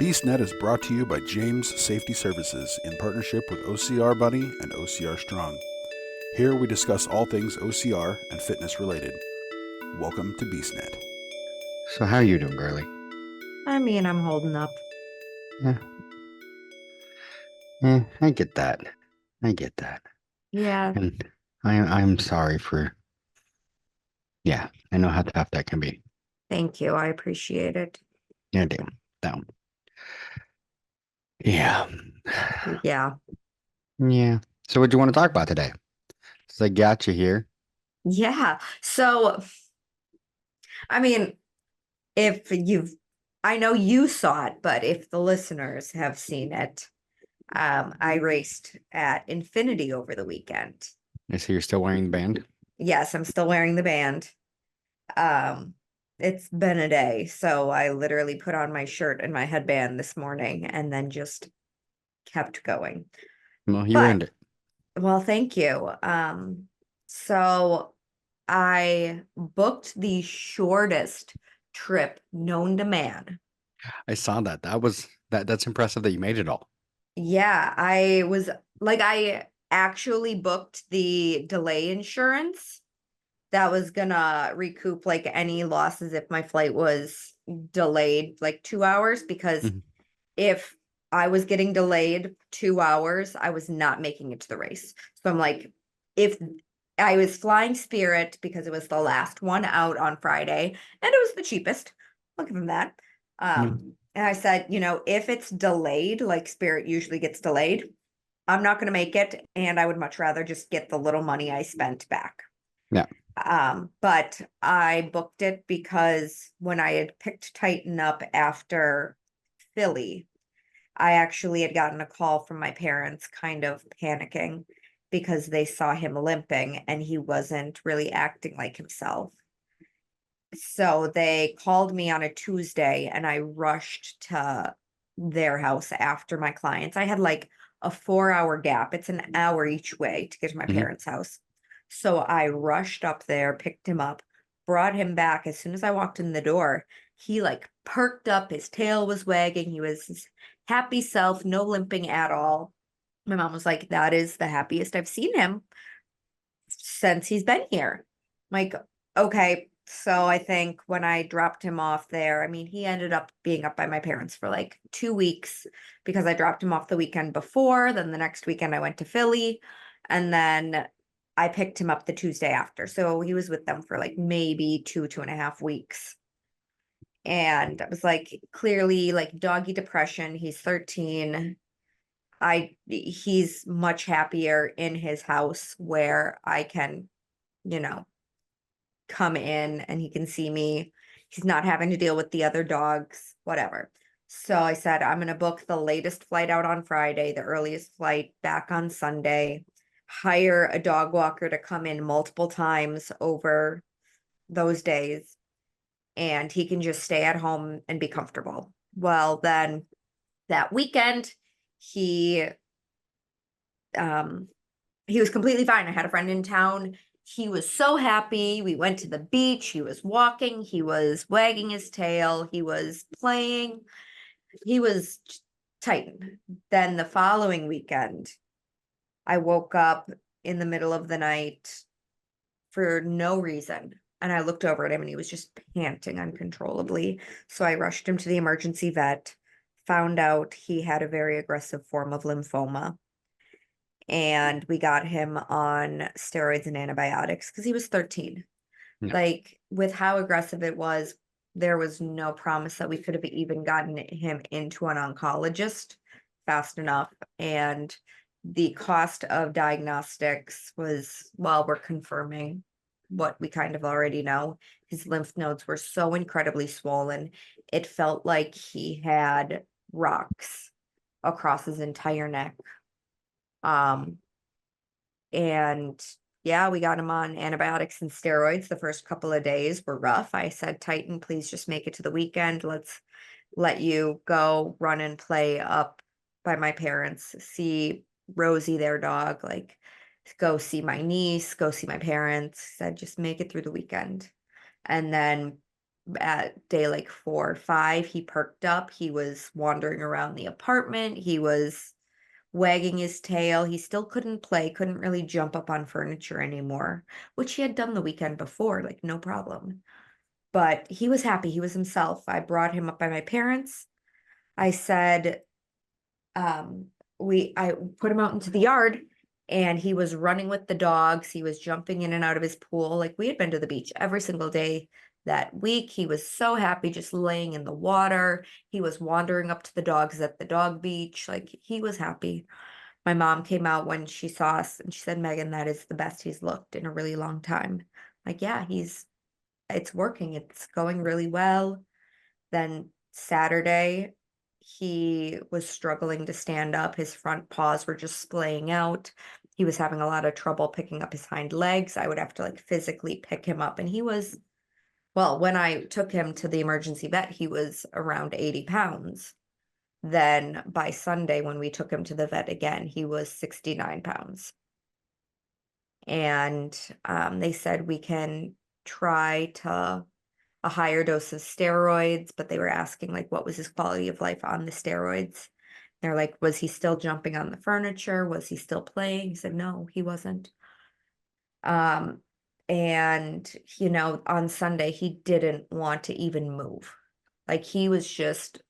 BeastNet is brought to you by James Safety Services in partnership with OCR Buddy and OCR Strong. Here we discuss all things OCR and fitness related. Welcome to BeastNet. So how are you doing, girly? I'm holding up. I get that. Yeah, And I'm sorry for, I know how tough that can be. thank you. I appreciate it. Yeah, damn. Yeah. Yeah. Yeah. So what do you want to talk about today? So I got you here. Yeah. So, if I know you saw it, but if the listeners have seen it, I raced at Infinity over the weekend. I see you're still wearing the band. Yes, I'm still wearing the band. It's been a day, so I literally put on my shirt and my headband this morning and then just kept going. Well, you But earned it. Well, thank you. So I booked the shortest trip known to man. I saw that. That's impressive that you made it all. Yeah, I actually booked the delay insurance that was gonna recoup like any losses if my flight was delayed like 2 hours, because Mhm. if I was getting delayed 2 hours, I was not making it to the race. So I'm like, if I was flying Spirit because it was the last one out on Friday and it was the cheapest, I'll give them that. And I said, if it's delayed, like Spirit usually gets delayed, I'm not going to make it. And I would much rather just get the little money I spent back. Yeah. But I booked it because when I had picked Titan up after Philly, I actually had gotten a call from my parents kind of panicking because they saw him limping and he wasn't really acting like himself. So they called me on a Tuesday and I rushed to their house after my clients. I had like a 4 hour gap. It's an hour each way to get to my Mhm. parents' house. So I rushed up there, picked him up, brought him back. As soon as I walked in the door, he like perked up, his tail was wagging, he was his happy self, no limping at all. My mom was like, that is the happiest I've seen him since he's been here. Like, okay. So I think when I dropped him off there, he ended up being up by my parents for like 2 weeks because I dropped him off the weekend before. Then the next weekend I went to Philly and then I picked him up the Tuesday after. So he was with them for like maybe 2.5 weeks. And I was like, clearly like doggy depression. He's 13. He's much happier in his house where I can, you know, come in and he can see me. He's not having to deal with the other dogs, whatever. So I said, I'm going to book the latest flight out on Friday, the earliest flight back on Sunday, hire a dog walker to come in multiple times over those days, and he can just stay at home and be comfortable. Well, then that weekend, he was completely fine. I had a friend in town. He was so happy. We went to the beach. He was walking. He was wagging his tail. He was playing. He was Titan. Then the following weekend, I woke up in the middle of the night for no reason. And I looked over at him and he was just panting uncontrollably. So I rushed him to the emergency vet, found out he had a very aggressive form of lymphoma. And we got him on steroids and antibiotics because he was 13. Yeah. Like, with how aggressive it was, there was no promise that we could have even gotten him into an oncologist fast enough. And the cost of diagnostics was, well, we're confirming what we kind of already know. His lymph nodes were so incredibly swollen. It felt like he had rocks across his entire neck. And yeah, we got him on antibiotics and steroids. The first couple of days were rough. I said, Titan, please just make it to the weekend. Let's let you go run and play up by my parents, see Rosie, their dog, like go see my niece, go see my parents. Said, just make it through the weekend. And then at day like 4 or 5, he perked up. He was wandering around the apartment. He was wagging his tail. He still couldn't play, couldn't really jump up on furniture anymore, which he had done the weekend before, like no problem. But he was happy. He was himself. I brought him up by my parents. I said, um, I put him out into the yard and he was running with the dogs. He was jumping in and out of his pool. Like we had been to the beach every single day that week. He was so happy just laying in the water. He was wandering up to the dogs at the dog beach. Like he was happy. My mom came out when she saw us and she said, Megan, that is the best he's looked in a really long time. Like, yeah, it's working. It's going really well. Then Saturday, he was struggling to stand up. His front paws were just splaying out. He was having a lot of trouble picking up his hind legs. I would have to like physically pick him up. And well, when I took him to the emergency vet, he was around 80 pounds. Then by Sunday, when we took him to the vet again, he was 69 pounds. And they said we can try to a higher dose of steroids, but they were asking like what was his quality of life on the steroids. They're like, was he still jumping on the furniture? Was he still playing? He said, no, he wasn't. And on Sunday, he didn't want to even move. Like he was just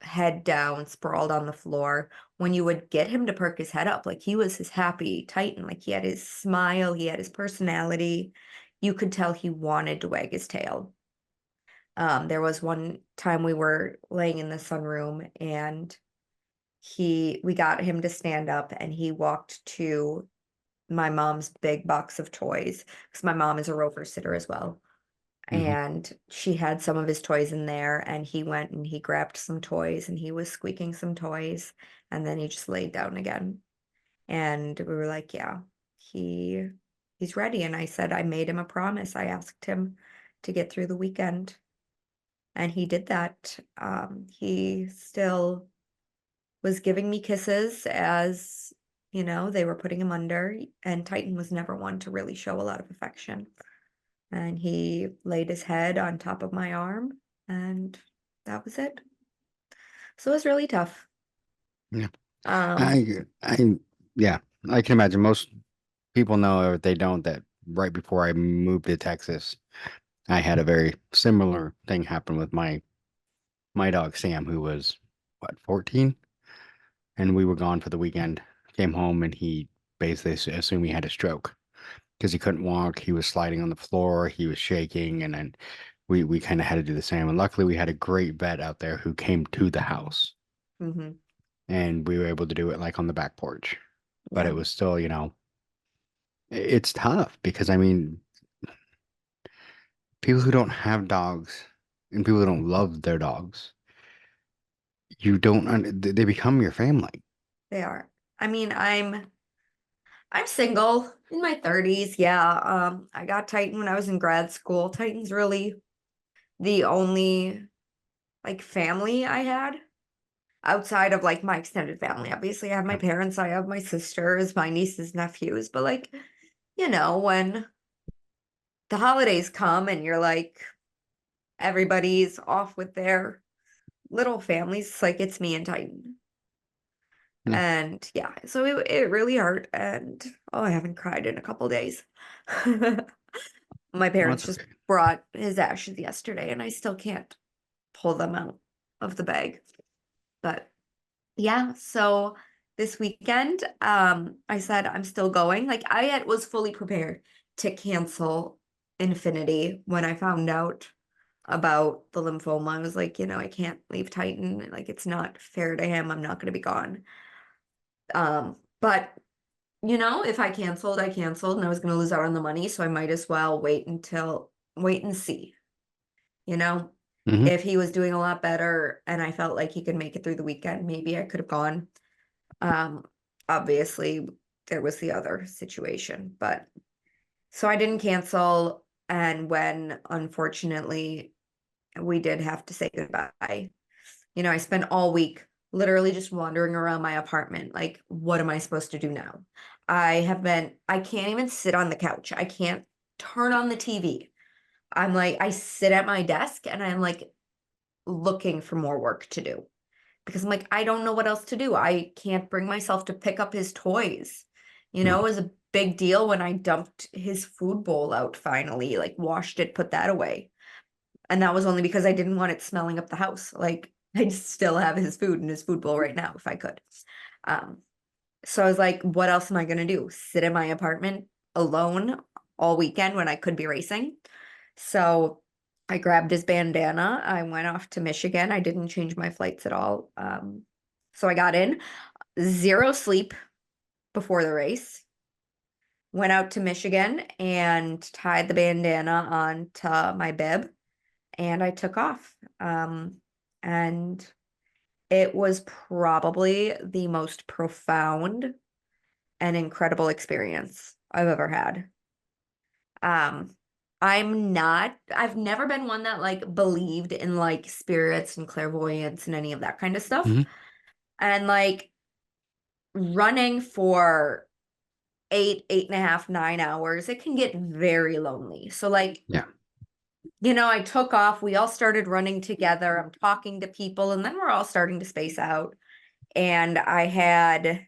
head down, sprawled on the floor. When you would get him to perk his head up, like he was his happy Titan, like he had his smile, he had his personality. You could tell he wanted to wag his tail. There was one time we were laying in the sunroom and we got him to stand up and he walked to my mom's big box of toys because my mom is a rover sitter as well. Mhm. And she had some of his toys in there and he went and he grabbed some toys and he was squeaking some toys and then he just laid down again. And we were like, yeah, he's ready. And I said, I made him a promise. I asked him to get through the weekend. And he did that. He still was giving me kisses as, they were putting him under. And Titan was never one to really show a lot of affection. And he laid his head on top of my arm, and that was it. So it was really tough. Yeah. Um, I yeah, I can imagine most people know, or if they don't, that right before I moved to Texas, I had a very similar thing happen with my dog Sam, who was what, 14, and we were gone for the weekend. Came home and he basically assumed he had a stroke because he couldn't walk. He was sliding on the floor. He was shaking, and then we kind of had to do the same. And luckily, we had a great vet out there who came to the house, mhm, and we were able to do it like on the back porch. But yeah, it was still, it's tough because I mean, people who don't have dogs and people who don't love their dogs, they become your family. they are. I mean, I'm single in my 30s. Yeah. I got Titan when I was in grad school. Titan's really the only like family I had outside of like my extended family. Obviously, I have my Yeah. parents, I have my sisters, my nieces, nephews, but like, when the holidays come and you're like everybody's off with their little families, it's like it's me and Titan. Yeah. And yeah, so it really hurt. And oh, I haven't cried in a couple days. My Well, parents that's just okay. brought his ashes yesterday, and I still can't pull them out of the bag. But yeah, so this weekend, I said I'm still going. Like was fully prepared to cancel Infinity when I found out about the lymphoma. I was like, I can't leave Titan. Like it's not fair to him. I'm not going to be gone. But if I canceled, I canceled and I was going to lose out on the money, so I might as well wait and see. You know, Hmm. if he was doing a lot better and I felt like he could make it through the weekend, maybe I could have gone. Um, Obviously there was the other situation, but so I didn't cancel. And when unfortunately we did have to say goodbye, I spent all week literally just wandering around my apartment. Like, what am I supposed to do now? I can't even sit on the couch. I can't turn on the TV. I'm like, I sit at my desk and I'm like looking for more work to do because I'm like, I don't know what else to do. I can't bring myself to pick up his toys. You know, it was a big deal when I dumped his food bowl out finally, like washed it, put that away. And that was only because I didn't want it smelling up the house. Like I still have his food in his food bowl right now if I could. Um, so I was like, what else am I gonna do? Sit in my apartment alone all weekend when I could be racing? So I grabbed his bandana. I went off to Michigan. I didn't change my flights at all. So I got in, zero sleep before the race. Went out to Michigan and tied the bandana onto my bib, and I took off. And it was probably the most profound and incredible experience I've ever had. Um, I've never been one that like believed in like spirits and clairvoyance and any of that kind of stuff. Mhm. And like running for 8.5, 9 hours, it can get very lonely. So like, Yeah. I took off, we all started running together. I'm talking to people, and then we're all starting to space out. And I had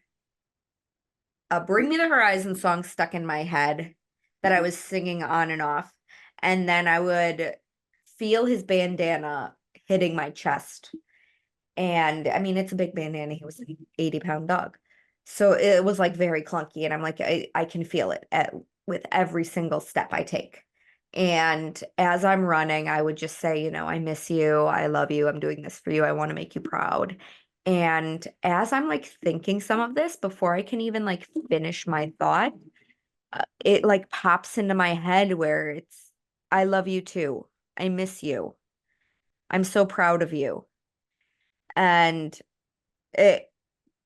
a Bring Me the Horizon song stuck in my head that I was singing on and off. And then I would feel his bandana hitting my chest. And I mean, it's a big bandana. He was an 80-pound dog. So it was like very clunky. And I'm like, I can feel it with every single step I take. And as I'm running, I would just say, I miss you. I love you. I'm doing this for you. I want to make you proud. And as I'm like thinking some of this before I can even like finish my thought, it like pops into my head where it's, I love you too. I miss you. I'm so proud of you. And it,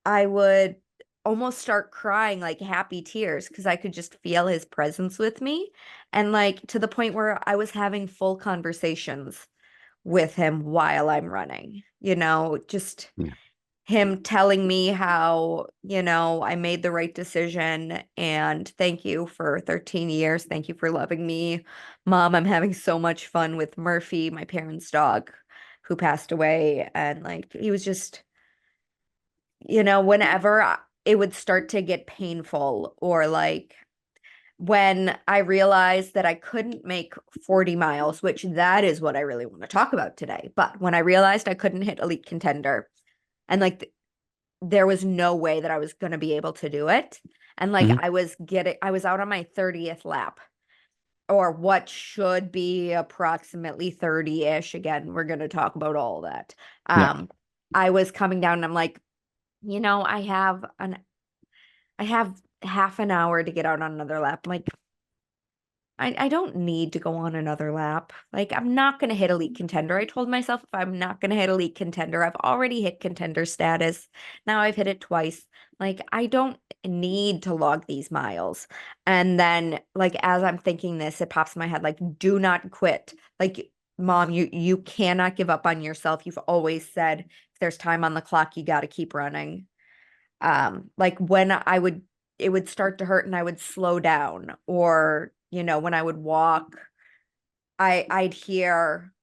I would almost start crying like happy tears because I could just feel his presence with me. And like to the point where I was having full conversations with him while I'm running, just Yeah. him telling me how, I made the right decision and thank you for 13 years. Thank you for loving me. Mom, I'm having so much fun with Murphy, my parents' dog, who passed away. And like, he was just, whenever it would start to get painful or like when I realized that I couldn't make 40 miles, which that is what I really want to talk about today. But when I realized I couldn't hit elite contender and like there was no way that I was going to be able to do it. And like Mhm. I was out on my 30th lap or what should be approximately 30-ish. Again, we're going to talk about all that. Yeah. I was coming down and I'm like, I have half an hour to get out on another lap. I'm like, I don't need to go on another lap. Like, I'm not going to hit elite contender. I told myself if I'm not going to hit elite contender, I've already hit contender status. Now I've hit it twice. Like, I don't need to log these miles. And then, like, as I'm thinking this, it pops in my head, like, do not quit. Like, Mom, you cannot give up on yourself. You've always said if there's time on the clock, you got to keep running. Like when it would start to hurt and I would slow down, or when I would walk, I'd hear,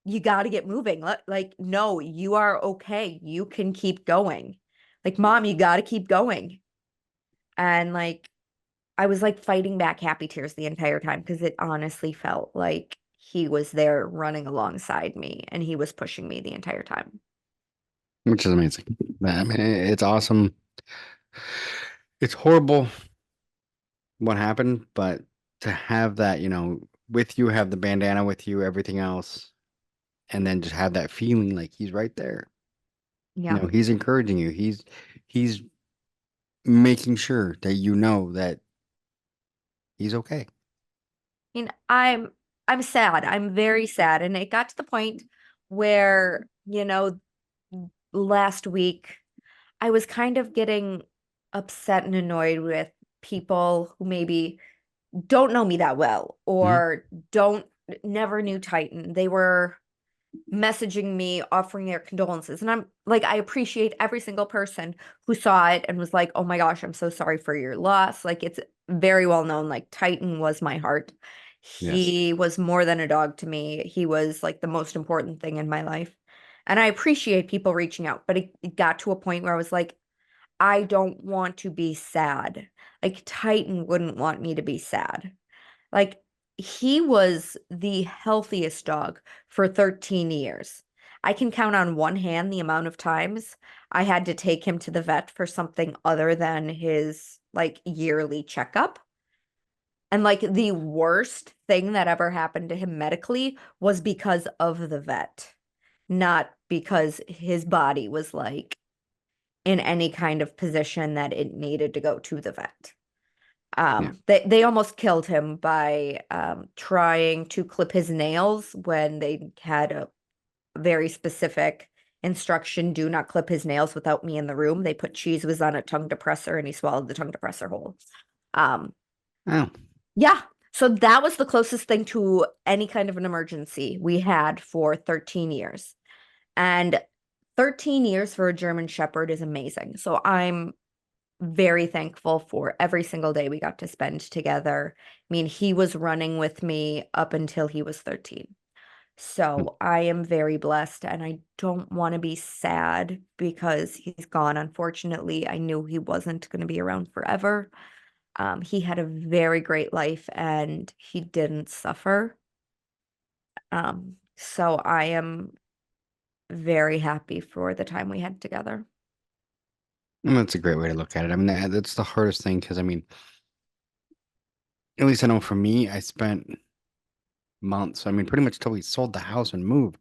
you got to get moving. Like, no, you are okay, you can keep going. Like, Mom, you got to keep going. And like I was like fighting back happy tears the entire time because it honestly felt like he was there running alongside me and he was pushing me the entire time. Which is amazing. I mean, it's awesome. It's horrible what happened, but to have that, with you, have the bandana with you, everything else, and then just have that feeling like he's right there. Yeah. He's encouraging you. He's making sure that that he's okay. Mean, I'm sad. I'm very sad. And it got to the point where, last week I was kind of getting upset and annoyed with people who maybe don't know me that well Mhm. or don't never knew Titan. They were messaging me offering their condolences. And I'm like, I appreciate every single person who saw it and was like, oh my gosh, I'm so sorry for your loss. Like it's very well known, like Titan was my heart. Yes. He was more than a dog to me. He was like the most important thing in my life. And I appreciate people reaching out, but it got to a point where I was like, I don't want to be sad. Like Titan wouldn't want me to be sad. Like he was the healthiest dog for 13 years. I can count on one hand the amount of times I had to take him to the vet for something other than his like yearly checkup. And like the worst thing that ever happened to him medically was because of the vet, not because his body was like in any kind of position that it needed to go to the vet. Yeah. They almost killed him by trying to clip his nails when they had a very specific instruction, do not clip his nails without me in the room. They put cheese whiz on a tongue depressor and he swallowed the tongue depressor whole. Um, Oh, yeah. So that was the closest thing to any kind of an emergency we had for 13 years. And 13 years for a German Shepherd is amazing. So I'm very thankful for every single day we got to spend together. I mean, he was running with me up until he was 13. mm, So I am very blessed and I don't want to be sad because he's gone. Unfortunately, I knew he wasn't going to be around forever. He had a very great life and he didn't suffer. So I am very happy for the time we had together. that's a great way to look at it. I mean, that's the hardest thing because I mean, at least I know for me, I spent months. I mean, pretty much till we sold the house and moved,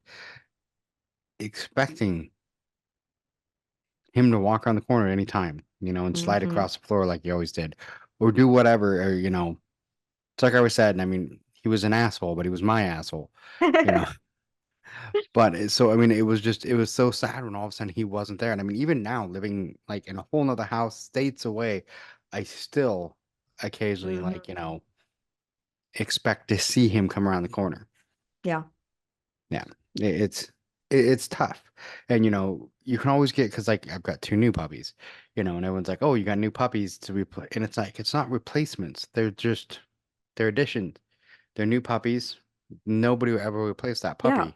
expecting him to walk around the corner at any time, and slide Hmm. across the floor like he always did, or do whatever, or it's like I always said. And I mean, he was an asshole, but he was my asshole, you know. But so I mean, it was so sad when all of a sudden he wasn't there. And I mean, even now, living like in a whole nother house, states away, I still occasionally Hmm. expect to see him come around the corner. Yeah. Yeah, it's it's tough, and you can always get because like I've got two new puppies, and everyone's like, "Oh, you got new puppies to replace," and it's like it's not replacements; they're additions. They're new puppies. Nobody will ever replace that Yeah, puppy,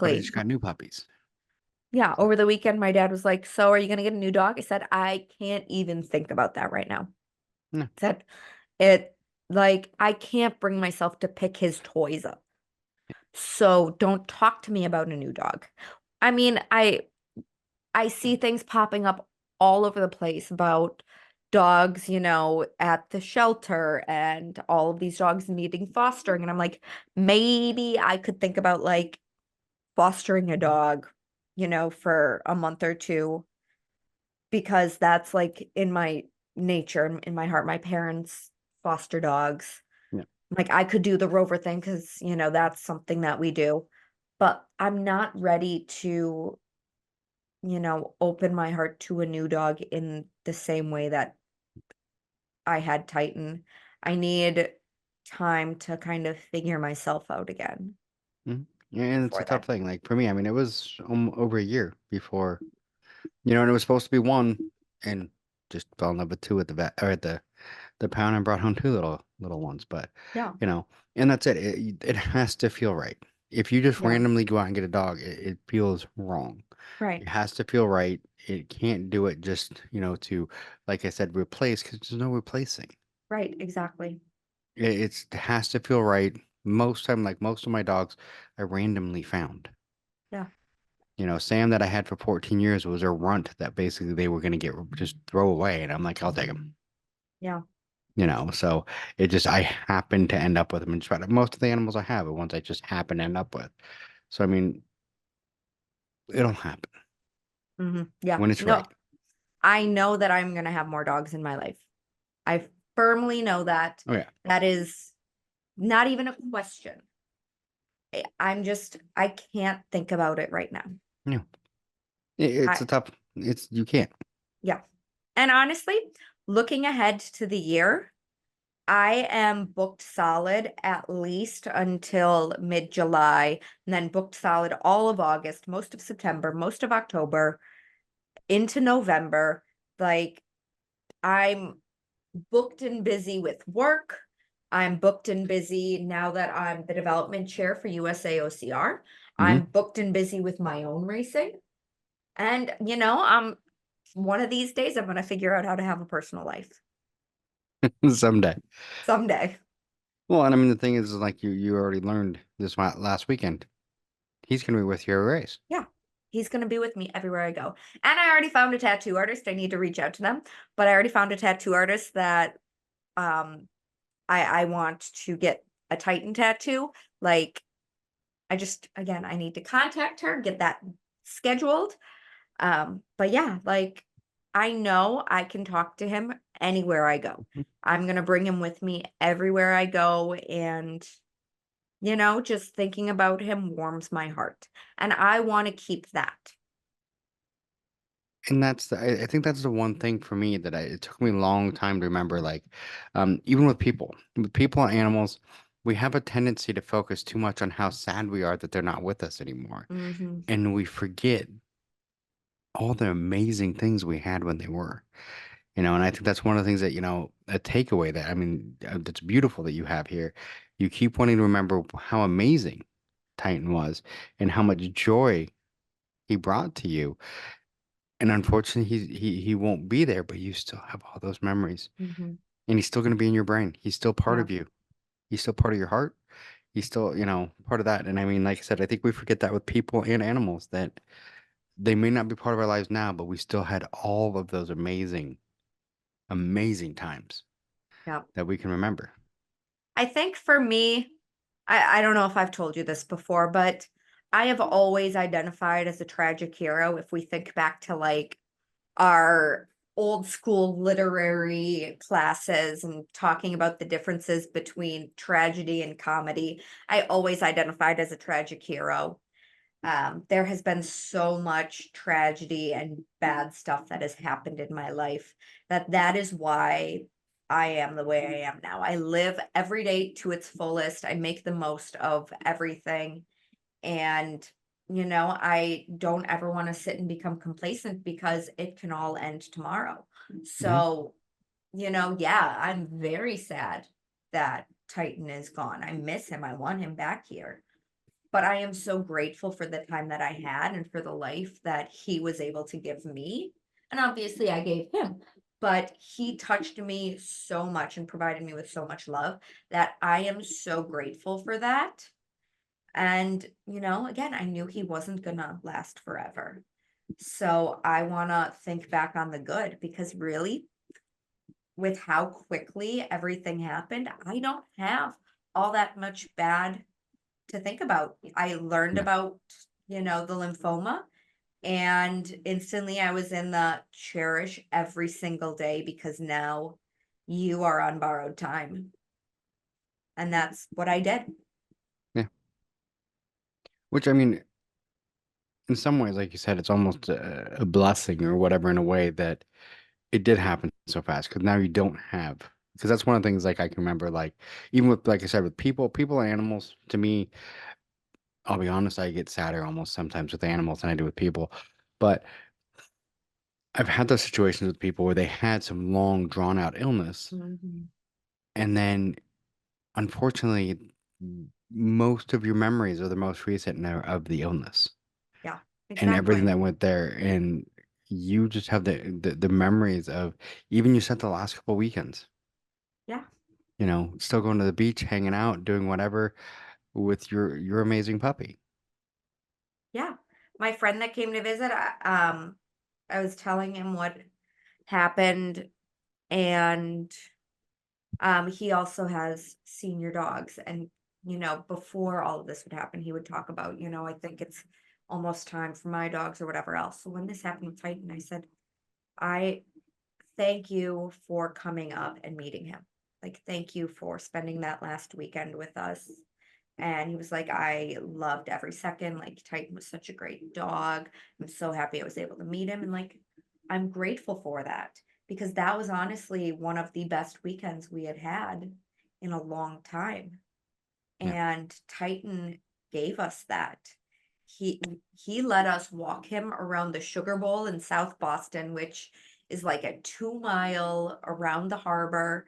but I exactly. just got new puppies. Yeah, So over the weekend, my dad was like, "So, are you gonna get a new dog?" I said, "I can't even think about that right now." no, I said, "It like I can't bring myself to pick his toys up. So don't talk to me about a new dog." I mean, I see things popping up all over the place about dogs, at the shelter and all of these dogs needing fostering, and I'm like, maybe I could think about like fostering a dog, for a month or two because that's like in my nature, in my heart. My parents foster dogs. yeah. Like I could do the rover thing because, that's something that we do. But I'm not ready to, open my heart to a new dog in the same way that I had Titan. I need time to kind of figure myself out again Mhm. Yeah, and it's a before tough that. thing. Like for me, I mean, it was over a year before, and it was supposed to be one, and just fell in love with two at the vet or at the pound and brought home two little ones. But Yeah, you know, and that's it. It has to feel right. If you just yeah, randomly go out and get a dog, it feels wrong. right, It has to feel right. It can't do it just to, like I said, replace because there's no replacing. right, exactly. It has to feel right. Most time, like most of my dogs, I randomly found. Yeah, Sam that I had for 14 years was a runt that basically they were going to get just throw away. And I'm like, I'll take him. yeah. So it just, I happened to end up with him. And just about most of the animals I have are ones I just happen to end up with. So, I mean, it'll happen Yeah. when it's No, right. I know that I'm gonna have more dogs in my life. I firmly know that. Oh, yeah. That is not even a question. I can't think about it right now. Yeah. It's I a tough, you can't. Yeah. And honestly, looking ahead to the year, I am booked solid at least until mid-July, and then booked solid all of August, most of September, most of October, into November. Like I'm booked and busy with work. I'm booked and busy now that I'm the development chair for USA OCR. Mhm. I'm booked and busy with my own racing. And, one of these days I'm going to figure out how to have a personal life Someday. someday. Well, and I mean, the thing is like you already learned this last weekend. He's gonna be with you every race. Yeah. He's going to be with me everywhere I go. And I already found a tattoo artist. I need to reach out to them, but I already found a tattoo artist that um I want to get a Titan tattoo. Like I need to contact her, get that scheduled. But yeah, like I know I can talk to him anywhere I go. Mhm. I'm gonna bring him with me everywhere I go, and just thinking about him warms my heart. And I want to keep that. And I think that's the one thing for me that it took me a long time to remember. Like, even with people and animals, we have a tendency to focus too much on how sad we are that they're not with us anymore, Hmm. and we forget all the amazing things we had when they were. And I think that's one of the things that, a takeaway that, I mean, that's beautiful that you have here. You keep wanting to remember how amazing Titan was and how much joy he brought to you. And unfortunately, he won't be there, but you still have all those memories. Hmm. And he's still going to be in your brain. He's still part Yeah. of you. He's still part of your heart. He's still, part of that. And I mean, like I said, I think we forget that with people and animals that they may not be part of our lives now, but we still had all of those amazing, amazing times Yeah. that we can remember. I think for me, I don't know if I've told you this before, but I have always identified as a tragic hero if we think back to like our old school literary classes and talking about the differences between tragedy and comedy. I always identified as a tragic hero. There has been so much tragedy and bad stuff that has happened in my life that is why I am the way I am now. I live every day to its fullest. I make the most of everything. And, I don't ever want to sit and become complacent because it can all end tomorrow. Hmm. So, yeah, I'm very sad that Titan is gone. I miss him. I want him back here. But I am so grateful for the time that I had and for the life that he was able to give me. And obviously, I gave him. But he touched me so much and provided me with so much love that I am so grateful for that. And, again, I knew he wasn't going to last forever. So I want to think back on the good because really, with how quickly everything happened, I don't have all that much bad to think about. I learned Yeah. about, the lymphoma, and instantly I was in the cherish every single day because now you are on borrowed time. And that's what I did. Yeah. Which I mean, in some ways, like you said, it's almost a blessing or whatever in a way that it did happen so fast because now you don't have. Because that's one of the things like I can remember, like even with like I said, with people and animals. To me, I'll be honest, I get sadder almost sometimes with animals than I do with people. But I've had those situations with people where they had some long, drawn out illness, Mhm. and then unfortunately, most of your memories are the most recent of the illness Yeah, and everything exactly. that went there, and you just have the memories of even you said the last couple weekends. Yeah, Still going to the beach, hanging out, doing whatever with your amazing puppy. yeah. My friend that came to visit, I was telling him what happened, and he also has senior dogs. And, before all of this would happen, he would talk about, I think it's almost time for my dogs or whatever else. So when this happened with Titan, I said, I thank you for coming up and meeting him. Like, thank you for spending that last weekend with us. And he was like, I loved every second. Like, Titan was such a great dog. I'm so happy I was able to meet him. And like, I'm grateful for that because that was honestly one of the best weekends we had had in a long time. Yeah. And Titan gave us that. He he let us walk him around the Sugar Bowl in South Boston, which is like a 2 mile around the harbor.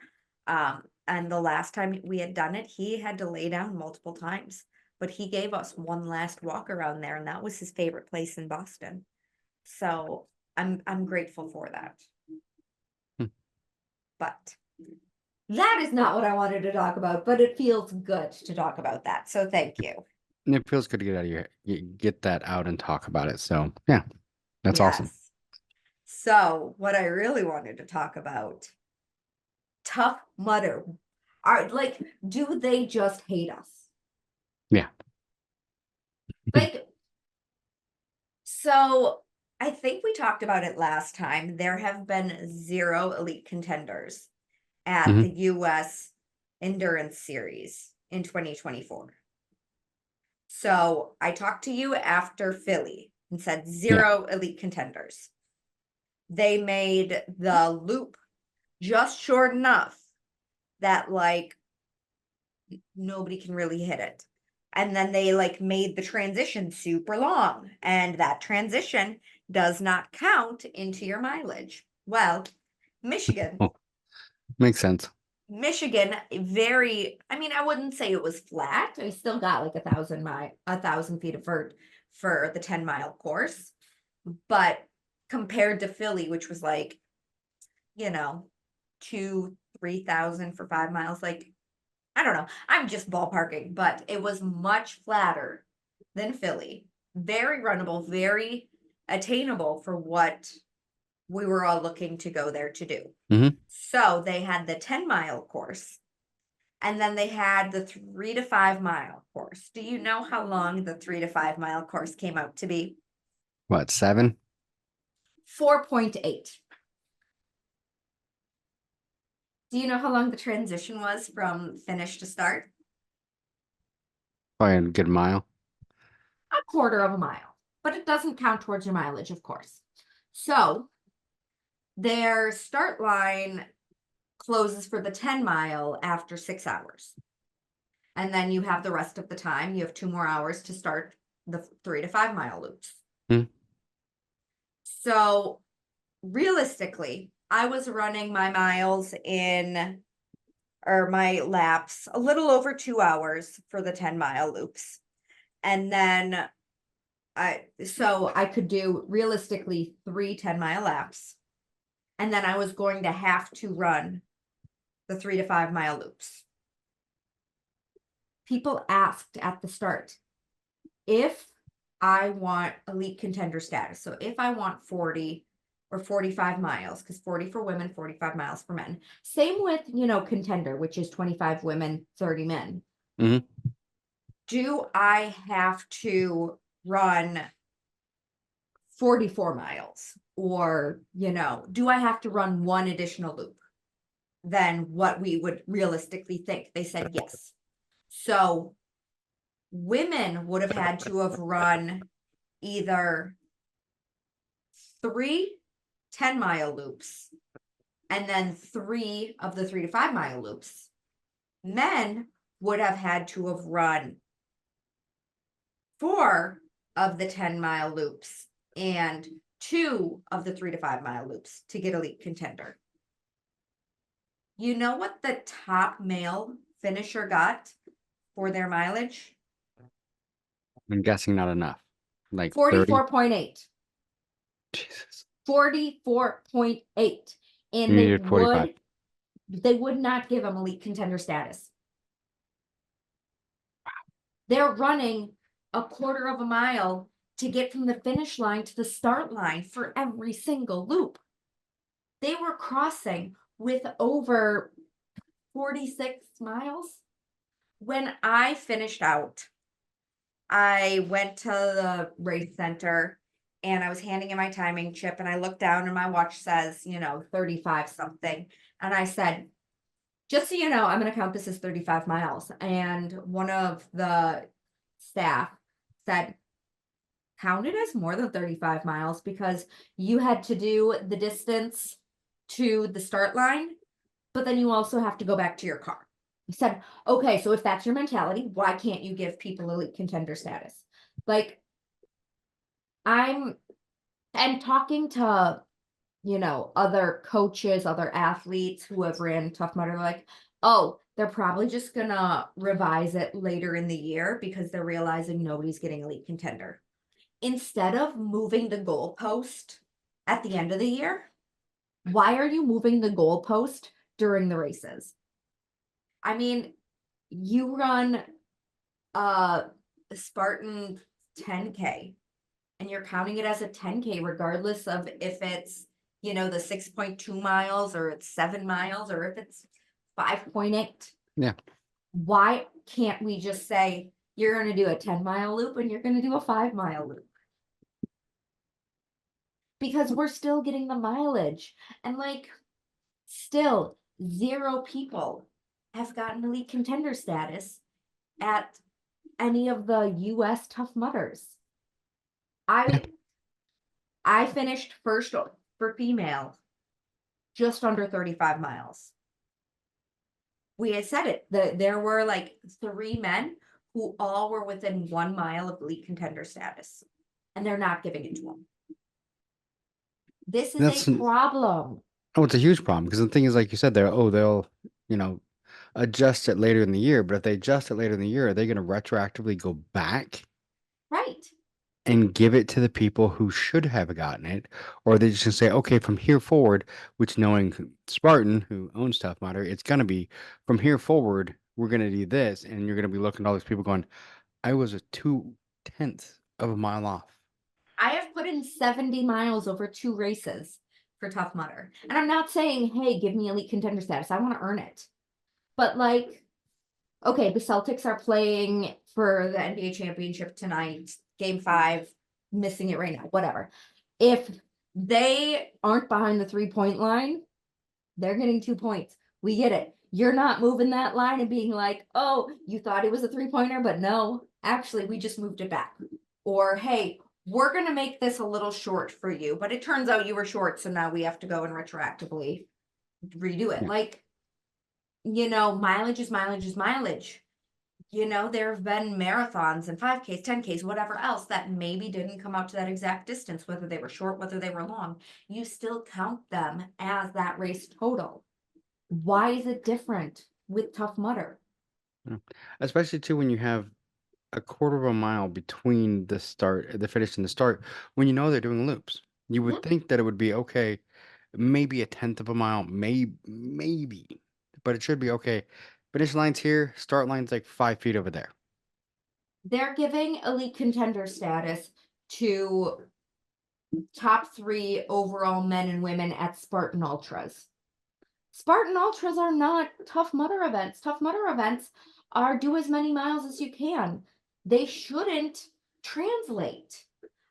And the last time we had done it, he had to lay down multiple times, but he gave us one last walk around there, and that was his favorite place in Boston. So I'm grateful for that. Hmm. But that is not what I wanted to talk about, but it feels good to talk about that. So thank you. And it feels good to get out of your get that out and talk about it. So yeah, that's awesome. Yes. So what I really wanted to talk about, Tough Mudder. Are like, do they just hate us? Yeah. Like, so I think we talked about it last time. There have been 0 elite contenders at Mhm. the US Endurance Series in 2024. So I talked to you after Philly and said 0 elite contenders. They made the loop just short enough that like nobody can really hit it. And then they like made the transition super long, and that transition does not count into your mileage. Well, Michigan, Oh, makes sense. very, I mean, I wouldn't say it was flat. I still got like 1,000 feet of vert for the 10-mile course. But compared to Philly, which was like, 2,000-3,000 for 5 miles, like, I don't know. I'm just ballparking, but it was much flatter than Philly. Very runnable, very attainable for what we were all looking to go there to do. Mhm. So they had the 10-mile course, and then they had the 3 to 5 mile course. Do you know how long the 3 to 5 mile course came out to be? What, 7? 4.8. Do you know how long the transition was from finish to start? Probably a good mile. A quarter of a mile, but it doesn't count towards your mileage, of course. So their start line closes for the 10-mile after 6 hours. And then you have the rest of the time. You have 2 more hours to start the 3 to 5 mile loops. Hmm. So realistically, I was running my miles or my laps a little over 2 hours for the 10-mile loops. And then so I could do realistically 3 10-mile laps. And then I was going to have to run the 3 to 5 mile loops. People asked at the start if I want elite contender status. So if I want 40 or 45 miles, because 40 for women, 45 miles for men. Same with, contender, which is 25 women, 30 men. Mhm. Do I have to run 44 miles? Or, do I have to run one additional loop than what we would realistically think? They said yes. So women would have had to have run either 3 10-mile loops and then 3 of the 3 to 5 mile loops. Men would have had to have run 4 of the 10-mile loops and 2 of the 3 to 5 mile loops to get elite contender. You know what the top male finisher got for their mileage? I'm guessing not enough. Like 30? 44.8. Jesus. 44.8. And You needed 45. they would not give him elite contender status. They're running a quarter of a mile to get from the finish line to the start line for every single loop. They were crossing with over 46 miles. When I finished out, I went to the race center and I was handing in my timing chip, and I looked down and my watch says, 35 something. And I said, just so you know, I'm going to count this as 35 miles. And one of the staff said, count it as more than 35 miles because you had to do the distance to the start line, but then you also have to go back to your car. I said, okay, so if that's your mentality, why can't you give people elite contender status? Like, I'm talking to, other coaches, other athletes who have ran Tough Mudder, like, oh, they're probably just gonna revise it later in the year because they're realizing nobody's getting elite contender. Instead of moving the goalpost at the end of the year, why are you moving the goalpost during the races? I mean, you run a Spartan 10K and you're counting it as a 10K regardless of if it's, the 6.2 miles or it's 7 miles or if it's 5.8. Yeah. Why can't we just say you're going to do a 10-mile loop and you're going to do a 5-mile loop? Because we're still getting the mileage, and still 0 people have gotten elite contender status at any of the US Tough Mudders. I finished first for female just under 35 miles. We had said it, there were 3 men who all were within 1 mile of elite contender status, and they're not giving it to them. This is a problem. Oh, it's a huge problem because the thing is, like you said, they'll adjust it later in the year. But if they adjust it later in the year, are they going to retroactively go back Right. and give it to the people who should have gotten it, or are they just going to say, okay, from here forward, which knowing Spartan, who owns Tough Mudder, it's going to be from here forward, we're going to do this, and you're going to be looking at all these people going, I was a 2/10 of a mile off. I have put in 70 miles over 2 races for Tough Mudder. And I'm not saying, hey, give me elite contender status. I want to earn it. But okay, the Celtics are playing for the NBA championship tonight, game 5, missing it right now, whatever. If they aren't behind the 3-point line, they're getting 2 points. We get it. You're not moving that line and being like, oh, you thought it was a 3-pointer, but no, actually, we just moved it back. Or, hey, we're going to make this a little short for you, but it turns out you were short, so now we have to go and retroactively redo it. Yeah. Mileage is mileage is mileage. There have been marathons and 5Ks, 10Ks, whatever else that maybe didn't come out to that exact distance, whether they were short, whether they were long. You still count them as that race total. Why is it different with Tough Mudder? Especially too when you have a quarter of a mile between the finish and the start, when you know they're doing loops. You would think that it would be okay, maybe a 1/10 of a mile, maybe, but it should be okay. Finish line's here, start line's like 5 feet over there. They're giving elite contender status to top 3 overall men and women at Spartan Ultras. Spartan Ultras are not Tough Mudder events. Tough Mudder events are do as many miles as you can. They shouldn't translate.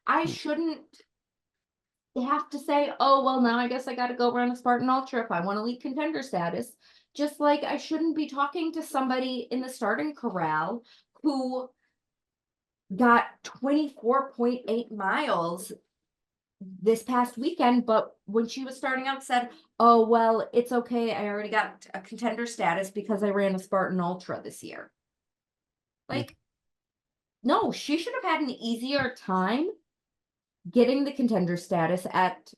I shouldn't have to say, oh, well, now I guess I got to go run a Spartan Ultra if I want elite contender status. Just like I shouldn't be talking to somebody in the starting corral who got 24.8 miles this past weekend, but when she was starting out said, oh, well, it's okay. I already got a contender status because I ran a Spartan Ultra this year. No, she should have had an easier time getting the contender status it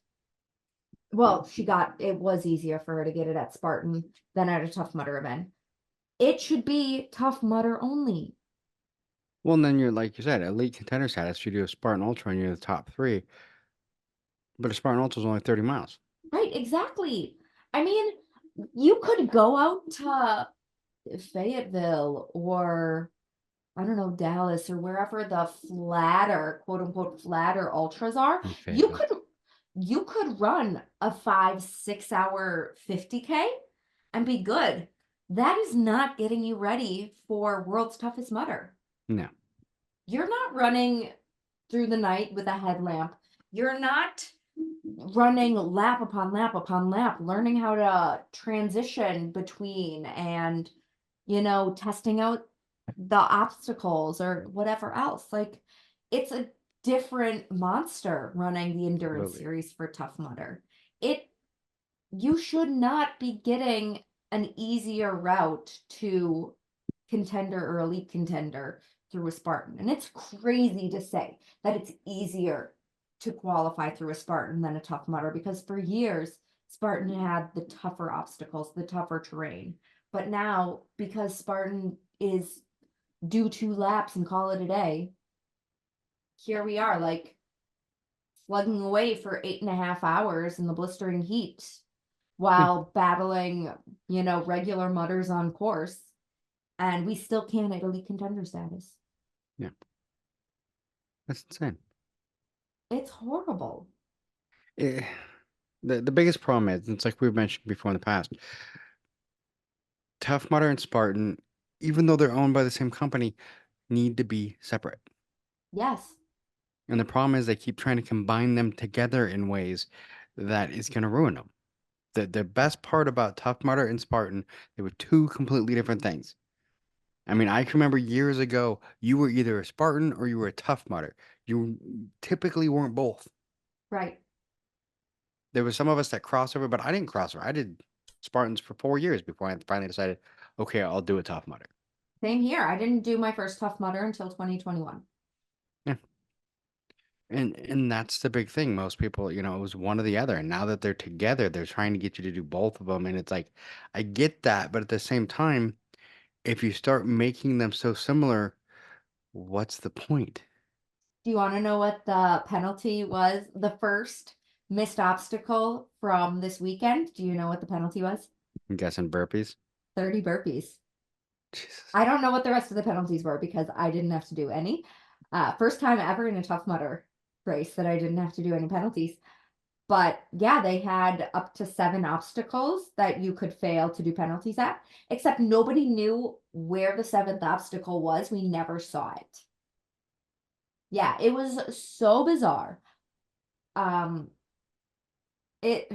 was easier for her to get it at Spartan than at a Tough Mudder event. It should be Tough Mudder only. Well, and then you're, like you said, elite contender status, you do a Spartan Ultra and you're the top 3. But a Spartan Ultra is only 30 miles. Right, exactly. I mean, you could go out to Fayetteville or, I don't know, Dallas or wherever the flatter, quote unquote, flatter ultras are. You could run a 5-6 hour 50K and be good. That is not getting you ready for World's Toughest Mudder. No. You're not running through the night with a headlamp. You're not running lap upon lap upon lap, learning how to transition between and, testing out the obstacles or whatever else. It's a different monster running the endurance series for Tough Mudder. You should not be getting an easier route to contender or elite contender through a Spartan. And it's crazy to say that it's easier to qualify through a Spartan than a Tough Mudder, because for years Spartan had the tougher obstacles, the tougher terrain. But now, because Spartan is do 2 laps and call it a day, here we are, like, slugging away for 8.5 hours in the blistering heat Yeah. while battling, regular mutters on course. And we still can't at elite contender status. Yeah. That's insane. It's horrible. The biggest problem is, it's like we've mentioned before in the past, Tough Mudder and Spartan, even though they're owned by the same company, need to be separate. Yes. And the problem is they keep trying to combine them together in ways that is going to ruin them. The best part about Tough Mudder and Spartan, they were two completely different things. I mean, I can remember years ago, you were either a Spartan or you were a Tough Mudder. You typically weren't both. Right. There was some of us that crossed over, but I didn't cross over. I did Spartans for 4 years before I finally decided, okay, I'll do a Tough Mudder. Same here. I didn't do my first Tough Mudder until 2021. Yeah. And that's the big thing. Most people, it was one or the other. And now that they're together, they're trying to get you to do both of them. And it's like, I get that, but at the same time, if you start making them so similar, what's the point? Do you want to know what the penalty was? The first missed obstacle from this weekend. Do you know what the penalty was? I'm guessing burpees. 30 burpees. Jesus. I don't know what the rest of the penalties were because I didn't have to do any. First time ever in a Tough Mudder race that I didn't have to do any penalties. But yeah, they had up to 7 obstacles that you could fail to do penalties at, except nobody knew where the 7th obstacle was. We never saw it. Yeah, it was so bizarre. It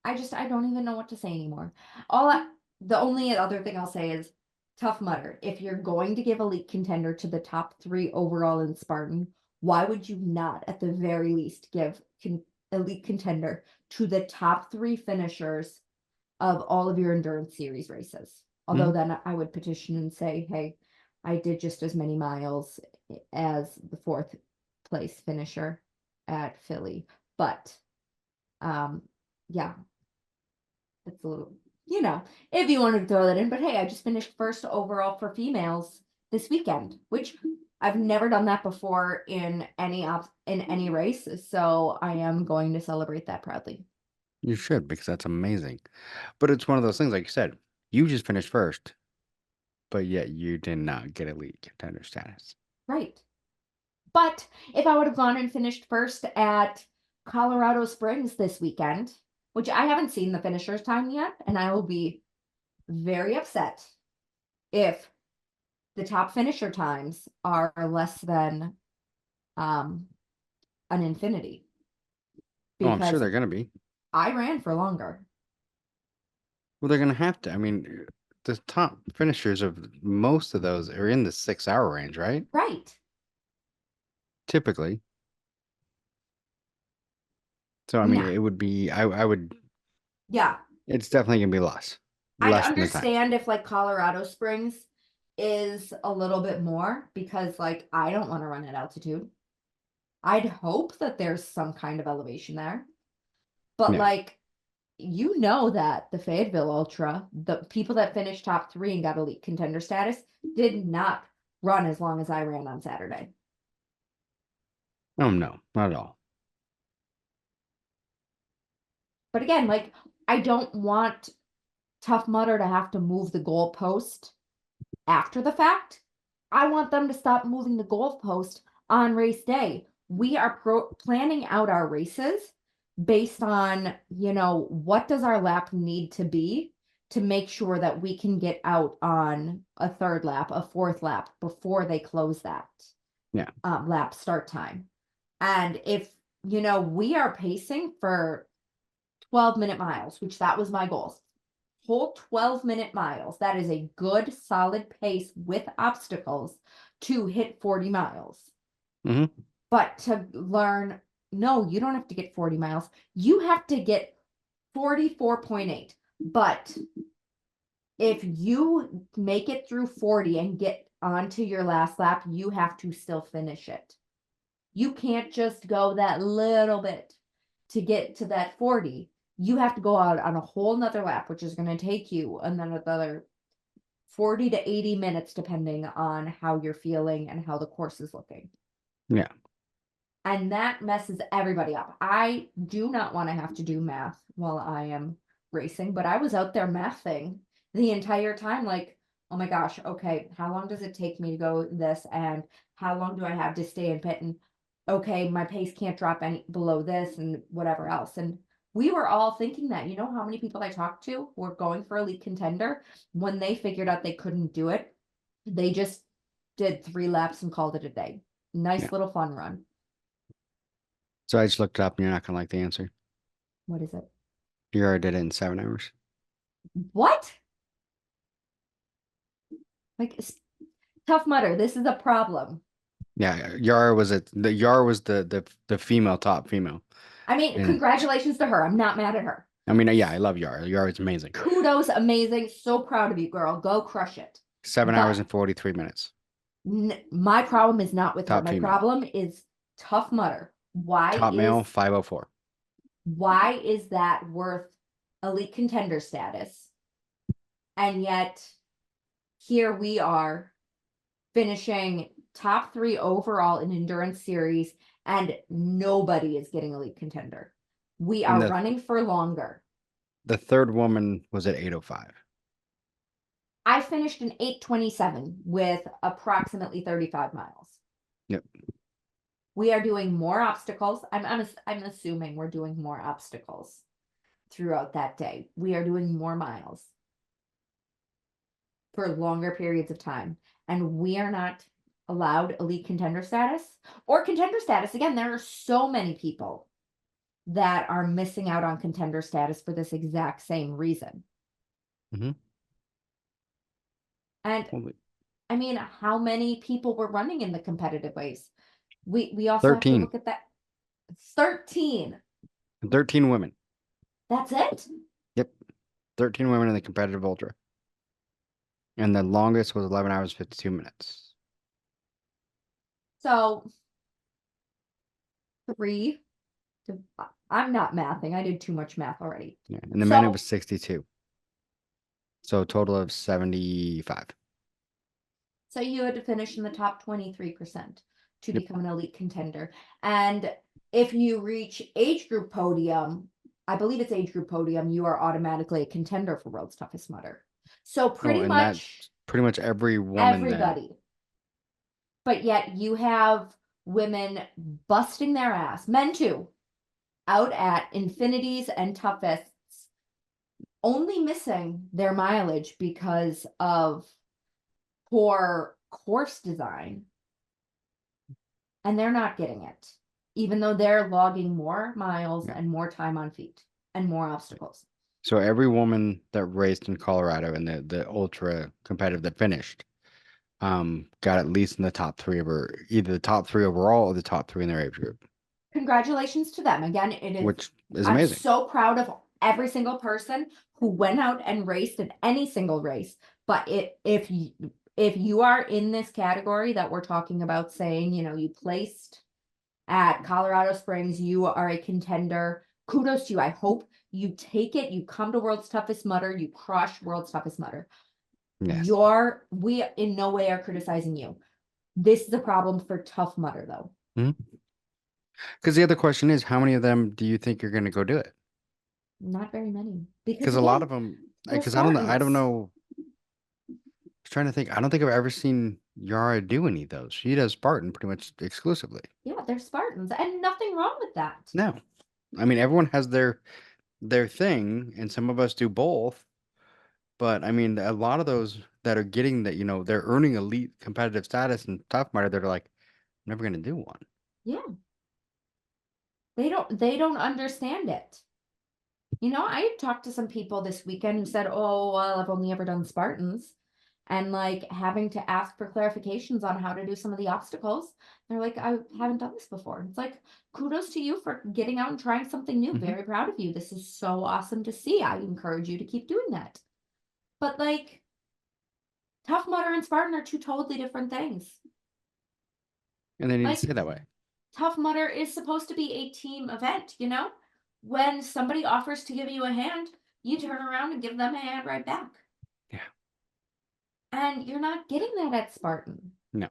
I don't even know what to say anymore. The only other thing I'll say is Tough Mudder. If you're going to give elite contender to the top 3 overall in Spartan, why would you not at the very least give elite contender to the top 3 finishers of all of your endurance series races? Although then I would petition and say, hey, I did just as many miles as the 4th place finisher at Philly. But yeah, it's a little, if you wanted to throw that in. But hey, I just finished first overall for females this weekend, which I've never done that before in any race. So I am going to celebrate that proudly. You should, because that's amazing. But it's one of those things, like you said, you just finished first, but yet you did not get elite contender status. Right. But if I would have gone and finished first at Colorado Springs this weekend, which I haven't seen the finisher's time yet, and I will be very upset if the top finisher times are less than an infinity. Oh, I'm sure Because they're going to be. I ran for longer. Well, they're going to have to. I mean, the top finishers of most of those are in the 6-hour range, right? Right. Typically. So, I mean, it would be, I would, Yeah. it's definitely going to be less. I'd Less than the time. understand if like Colorado Springs is a little bit more because like I don't want to run at altitude. I'd hope that there's some kind of elevation there. But Yeah. like that the Fayetteville Ultra, the people that finished top 3 and got elite contender status did not run as long as I ran on Saturday. Oh, no, not at all. But again, like I don't want Tough Mudder to have to move the goalpost after the fact. I want them to stop moving the goalpost on race day. We are planning out our races based on, what does our lap need to be to make sure that we can get out on a 3rd lap, a 4th lap before they close that lap start time. And if, we are pacing for 12-minute miles, which that was my goal. Whole 12-minute miles. That is a good solid pace with obstacles to hit 40 miles. Mm-hmm. But to learn, no, you don't have to get 40 miles. You have to get 44.8. But if you make it through 40 and get onto your last lap, you have to still finish it. You can't just go that little bit to get to that 40. You have to go out on a whole nother lap, which is going to take you another 40 to 80 minutes, depending on how you're feeling and how the course is looking. Yeah. And that messes everybody up. I do not want to have to do math while I am racing, but I was out there mathing the entire time, like, oh my gosh, okay, how long does it take me to go this? And how long do I have to stay in pit? And okay, my pace can't drop any below this and whatever else. And we were all thinking that. You know how many people I talked to were going for elite contender when they figured out they couldn't do it? They just did 3 laps and called it a day. Nice Yeah. little fun run. So I just looked it up and you're not gonna like the answer. What is it? You already did it in 7 hours. What? Like, Tough Mudder, this is a problem. Yeah, Yara was the female top female. I mean, And congratulations to her. I'm not mad at her. I mean, yeah, I love Yara. Yara is amazing. Kudos, amazing. So proud of you, girl. Go crush it. 7 hours and 43 minutes. My problem is not with her. Top My female. problem is Tough Mudder. Top male 504. Why is that worth elite contender status? And yet, here we are finishing top 3 overall in endurance series, and nobody is getting elite contender. We are running for longer. The third woman was at 805. I finished in 8:27 with approximately 35 miles. Yep. We are doing more obstacles. I'm assuming we're doing more obstacles throughout that day. We are doing more miles for longer periods of time. And we are not allowed elite contender status or contender status. Again, there are so many people that are missing out on contender status for this exact same reason. Mm-hmm. And I mean, how many people were running in the competitive ways? We also 13. have to look at that. 13. 13 women. That's it? Yep. 13 women in the competitive ultra. And the longest was 11 hours, 52 minutes. So, 3 to, I'm not mathing. I did too much math already. Yeah. And the men, it was 62. So a total of 75. So you had to finish in the top 23% to become an elite contender. And if you reach age group podium, I believe it's age group podium, you are automatically a contender for World's Toughest Mudder. So pretty much every woman. Everybody. Then. But yet you have women busting their ass, men too, out at infinities and toughest, only missing their mileage because of poor course design. And they're not getting it, even though they're logging more miles and more time on feet and more obstacles. So every woman that raced in Colorado and the ultra competitive that finished got at least in the top 3 of her, either the top 3 overall or the top 3 in their age group. Congratulations to them. Again, it is, which is amazing. I'm so proud of every single person who went out and raced in any single race. But if you are in this category that we're talking about, saying, you know, you placed at Colorado Springs, you are a contender, kudos to you. I hope you take it, you come to World's Toughest Mudder, you crush World's Toughest Mudder. Yes. We in no way are criticizing you. This is a problem for Tough Mudder, though. Because the other question is, how many of them do you think are going to go do it? Not very many. Because a lot of them, because I don't know. I was trying to think. I don't think I've ever seen Yara do any of those. She does Spartan pretty much exclusively. Yeah, they're Spartans, and nothing wrong with that. No, I mean, everyone has their thing, and some of us do both. But I mean, a lot of those that are getting that, you know, they're earning elite competitive status and Tough Mudder, they're like, I'm never going to do one. Yeah. They don't understand it. You know, I talked to some people this weekend who said, oh, well, I've only ever done Spartans. And like having to ask for clarifications on how to do some of the obstacles. They're like, I haven't done this before. It's like, kudos to you for getting out and trying something new. Very proud of you. This is so awesome to see. I encourage you to keep doing that. But like, Tough Mudder and Spartan are 2 totally different things. And they need to say that way. Tough Mudder is supposed to be a team event, you know? When somebody offers to give you a hand, you turn around and give them a hand right back. Yeah. And you're not getting that at Spartan. No,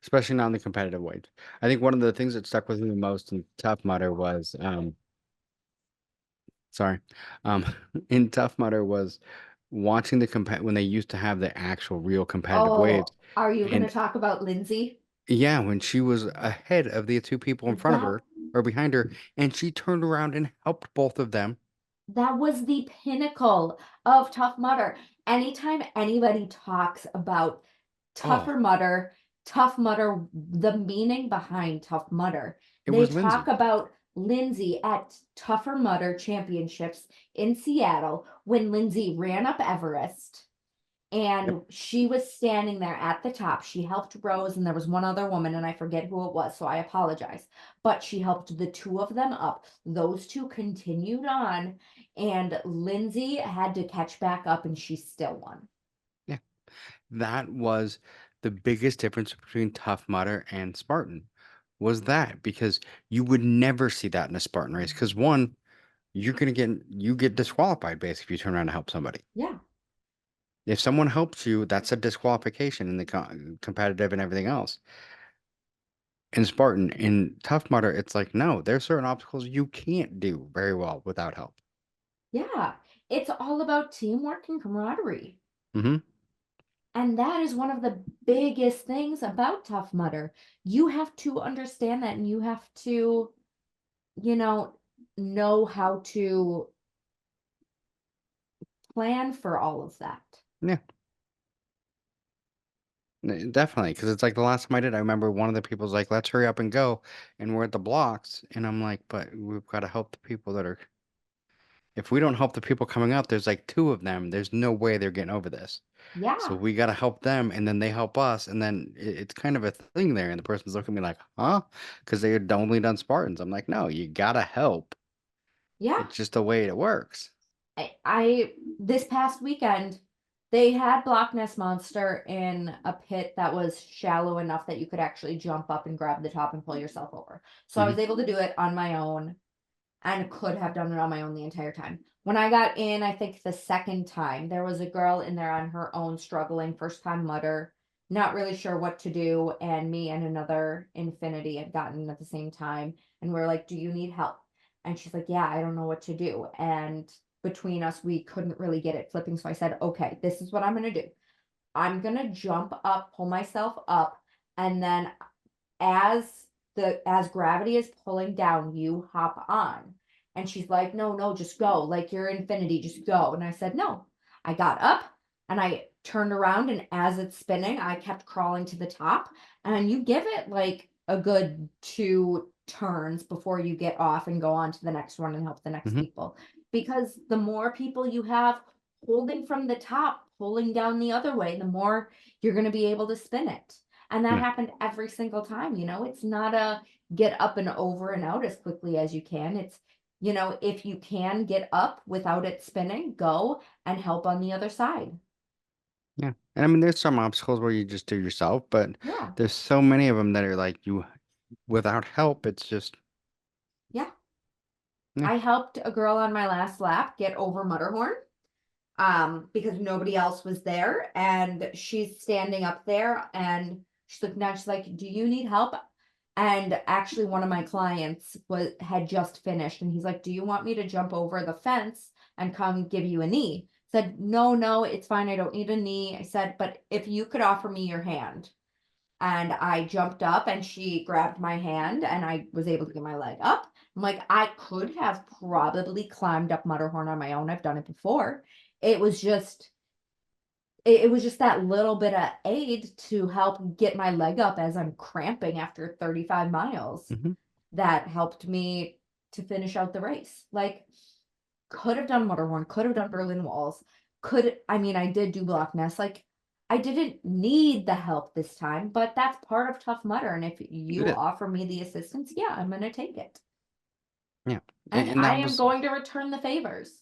especially not in the competitive weight. I think one of the things that stuck with me the most in Tough Mudder was, sorry, um, in Tough Mudder was watching when they used to have the actual real competitive Oh, waves. are you going to And talk about Lindsay? yeah, when she was ahead of the two people in front of That her or behind her, and she turned around and helped both of them. that was the pinnacle of Tough Mudder. Anytime anybody talks about Oh, Tough Mudder, the meaning behind Tough Mudder, it they was talk Lindsay. about Lindsay at Tougher Mudder Championships in Seattle when Lindsay ran up Everest. Yep. And she was standing there at the top. She helped Rose, and there was one other woman, and I forget who it was, so I apologize. But she helped the two of them up. Those two continued on, and Lindsay had to catch back up, and she still won. Yeah. That was the biggest difference between Tough Mudder and Spartan was that because you would never see that in a Spartan race because one, you get disqualified basically if you turn around to help somebody. Yeah. If someone helps you, that's a disqualification in the competitive and everything else. In Spartan, in Tough Mudder, it's like no, there's certain obstacles you can't do very well without help. Yeah. It's all about teamwork and camaraderie. Hmm. And that is one of the biggest things about Tough Mudder. You have to understand that, and you have to, you know how to plan for all of that. Yeah, definitely. Because it's like the last time I did, I remember one of the people's like, "Let's hurry up and go," and we're at the blocks, and I'm like, "But we've got to help the people that are. If we don't help the people coming up, there's like two of them. There's no way they're getting over this. So Yeah. we got to help them, and then they help us, and then it's kind of a thing there. And the person's looking at me like, "Huh?" Because they had only done Spartans. I'm like, "No, you gotta help. Yeah. It's just the way it works." I this past weekend they had Block Ness Monster in a pit that was shallow enough that you could actually jump up and grab the top and pull yourself over. So I Hmm. was able to do it on my own and could have done it on my own the entire time. When I got in, I think the second time, there was a girl in there on her own struggling, first time mudder, not really sure what to do. And me and another Infinity had gotten at the same time. And we're like, do you need help? And she's like, yeah, I don't know what to do. And between us, we couldn't really get it flipping. So I said, okay, this is what I'm going to do. I'm going to jump up, pull myself up, and then as as gravity is pulling down, you hop on. And she's like, no, no, just go. Like you're infinity, just go. And I said, no. I got up and I turned around, and as it's spinning, I kept crawling to the top. And you give it like a good 2 turns before you get off and go on to the next one and help the next Hmm. people. Because the more people you have holding from the top, pulling down the other way, the more you're going to be able to spin it. And that Yeah. happened every single time. It's not a get up and over and out as quickly as you can. It's, if you can get up without it spinning, go and help on the other side. Yeah. And I mean, there's some obstacles where you just do yourself, but Yeah. there's so many of them that are like you without help. It's just, Yeah. yeah. I helped a girl on my last lap get over Mutterhorn because nobody else was there, and she's standing up there and she's looking down, she's like, do you need help? And actually one of my clients had just finished, and he's like, do you want me to jump over the fence and come give you a knee? Said, no, no, it's fine, I don't need a knee. I said, but if you could offer me your hand. And I jumped up and she grabbed my hand and I was able to get my leg up. I'm like, I could have probably climbed up Mutterhorn on my own. I've done it before. It was just it was just that little bit of aid to help get my leg up as I'm cramping after 35 miles Hmm. that helped me to finish out the race. Like, could have done Mutterhorn, could have done Berlin Walls, I mean, I did do Block Ness. Like, I didn't need the help this time, but that's part of Tough Mudder. And if It you is. offer me the assistance, yeah, I'm going to take it. Yeah. And And I am going to return the favors.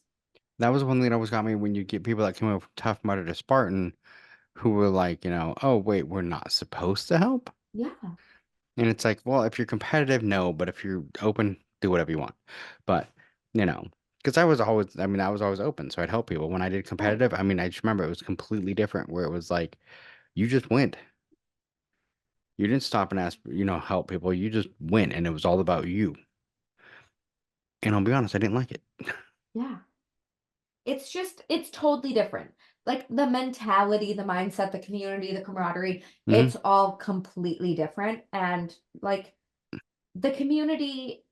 that was one thing that always got me when you get people that came over from Tough Mudder to Spartan who were like, oh, wait, we're not supposed to help. Yeah. And it's like, well, if you're competitive, no, but if you're open, do whatever you want. But, you know, Because I was always, I mean, I was always open, so I'd help people. When I did Right. competitive, I mean, I just remember it was completely different, where it was like you just went. You didn't stop and ask, help people. You just went, and it was all about you. And I'll be honest, I didn't like it. Yeah. It's totally different. Like the mentality, the mindset, the community, the camaraderie, Hmm. it's all completely different. And like the community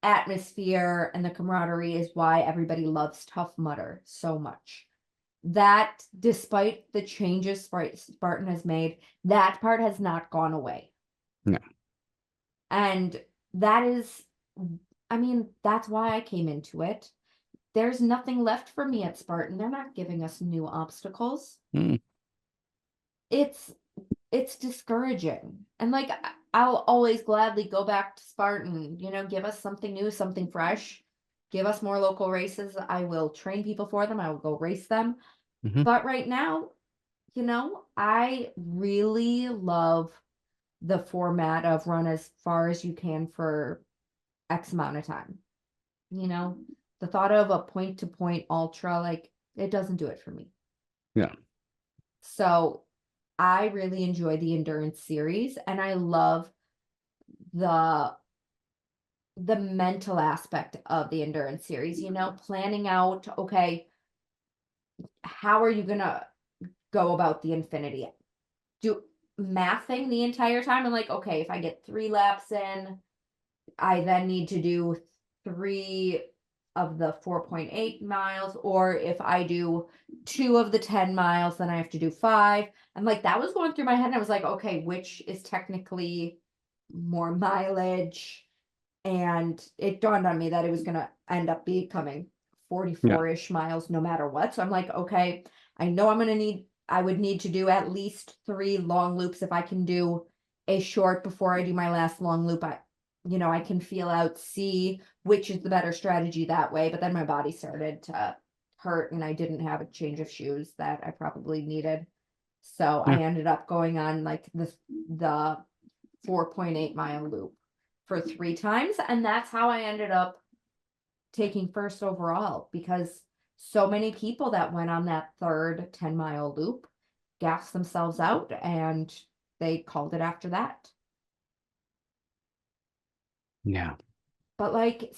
atmosphere and the camaraderie is why everybody loves Tough Mudder so much. That despite the changes Spartan has made, that part has not gone away. No. And that is, I mean, that's why I came into it. There's nothing left for me at Spartan. They're not giving us new obstacles. Mm. It's it's discouraging. And like I'll always gladly go back to Spartan, give us something new, something fresh. Give us more local races. I will train people for them. I will go race them. Hmm. But right now, I really love the format of run as far as you can for X amount of time. You know, the thought of a point to point ultra, like it doesn't do it for me. Yeah. So I really enjoy the endurance series and I love the the mental aspect of the endurance series, planning out, okay, how are you gonna go about the infinity? Do mathing the entire time and like, okay, if I get 3 laps in, I then need to do 3 of the 4.8 miles, or if I do 2 of the 10 miles, then I have to do 5. And like that was going through my head, and I was like, okay, which is technically more mileage? And it dawned on me that it was gonna end up becoming Yeah. 44-ish miles no matter what. So I'm like, okay, I would need to do at least 3 long loops if I can do a short before I do my last long loop. I can feel out, see which is the better strategy that way. But then my body started to hurt and I didn't have a change of shoes that I probably needed. So I Yeah. ended up going on like the 4.8-mile loop for 3 times. And that's how I ended up taking first overall because so many people that went on that third 10-mile loop gassed themselves out and they called it after that. Yeah. But like you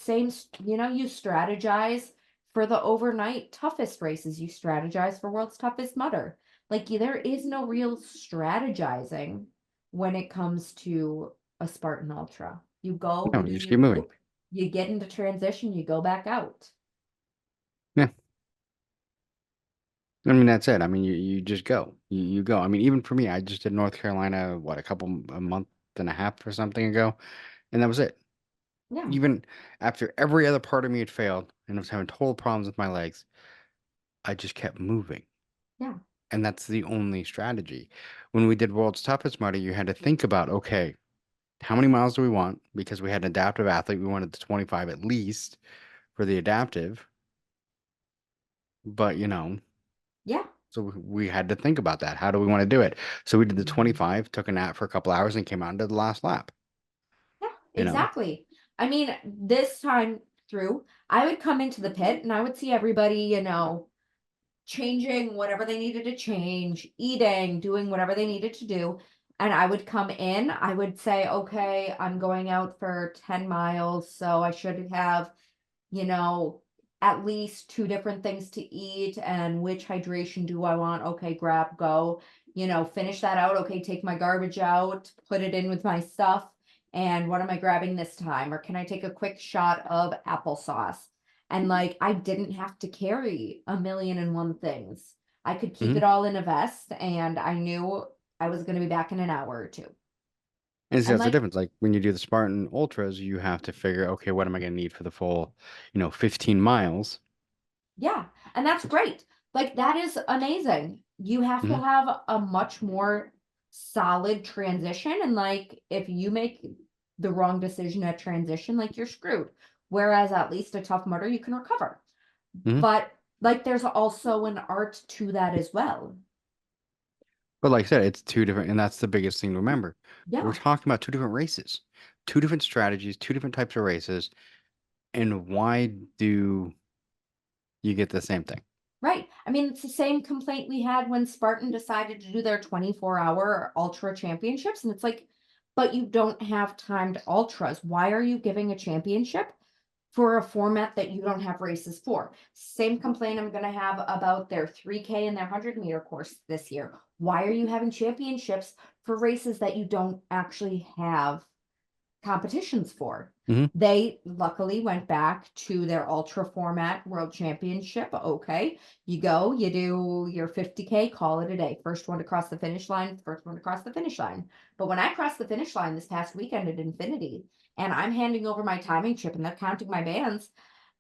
strategize for the overnight toughest races, you strategize for world's toughest mudder. Like there is no real strategizing when it comes to a Spartan Ultra. You go, No, you do you just your keep moving. loop, you get into transition, you go back out. Yeah. I mean, that's it. I mean, you just go. You go. I mean, even for me, I just did North Carolina, what, a month and a half or something ago, and that was it. Yeah, Even after every other part of me had failed and I was having total problems with my legs, I just kept moving. yeah, And that's the only strategy. When we did World's Toughest Muddy, you had to think about, okay, how many miles do we want? Because we had an adaptive athlete. We wanted the 25 at least for the adaptive. But, yeah, so we had to think about that. How do we want to do it? So we did the mhm, 25, took a nap for a couple hours, and came out and did the last lap. yeah, You know? exactly. I mean, this time through, I would come into the pit and I would see everybody, changing whatever they needed to change, eating, doing whatever they needed to do. And I would come in, I would say, okay, I'm going out for 10 miles. So I should have, you know, at least 2 different things to eat. And which hydration do I want? Okay, grab, go, finish that out. Okay, take my garbage out, put it in with my stuff. And what am I grabbing this time? Or can I take a quick shot of applesauce? And like, I didn't have to carry a million and one things. I could keep Hmm. it all in a vest and I knew I was going to be back in an hour or two. And see, And that's the like, difference. Like when you do the Spartan Ultras, you have to figure, okay, what am I going to need for the full, 15 miles? yeah, and that's great. Like, that is amazing. You have to Hmm. have a much more solid transition. And like, if you make the wrong decision at transition, like you're screwed. Whereas at least a Tough Mudder, you can recover. Hmm. But like, there's also an art to that as well. But like I said, it's two different, and that's the biggest thing to remember. We're Yeah. talking about two different races, two different strategies, two different types of races. And why do you get the same thing. Right. I mean, it's the same complaint we had when Spartan decided to do their 24-hour ultra championships. And it's like, but you don't have timed ultras. Why are you giving a championship for a format that you don't have races for? Same complaint I'm going to have about their 3K and their 100-meter course this year. Why are you having championships for races that you don't actually have competitions for? Mhm. They luckily went back to their ultra format world championship. Okay, you go, you do your 50K, call it a day. First one to cross the finish line, first one to cross the finish line. But when I crossed the finish line this past weekend at Infinity, and I'm handing over my timing chip and they're counting my bands,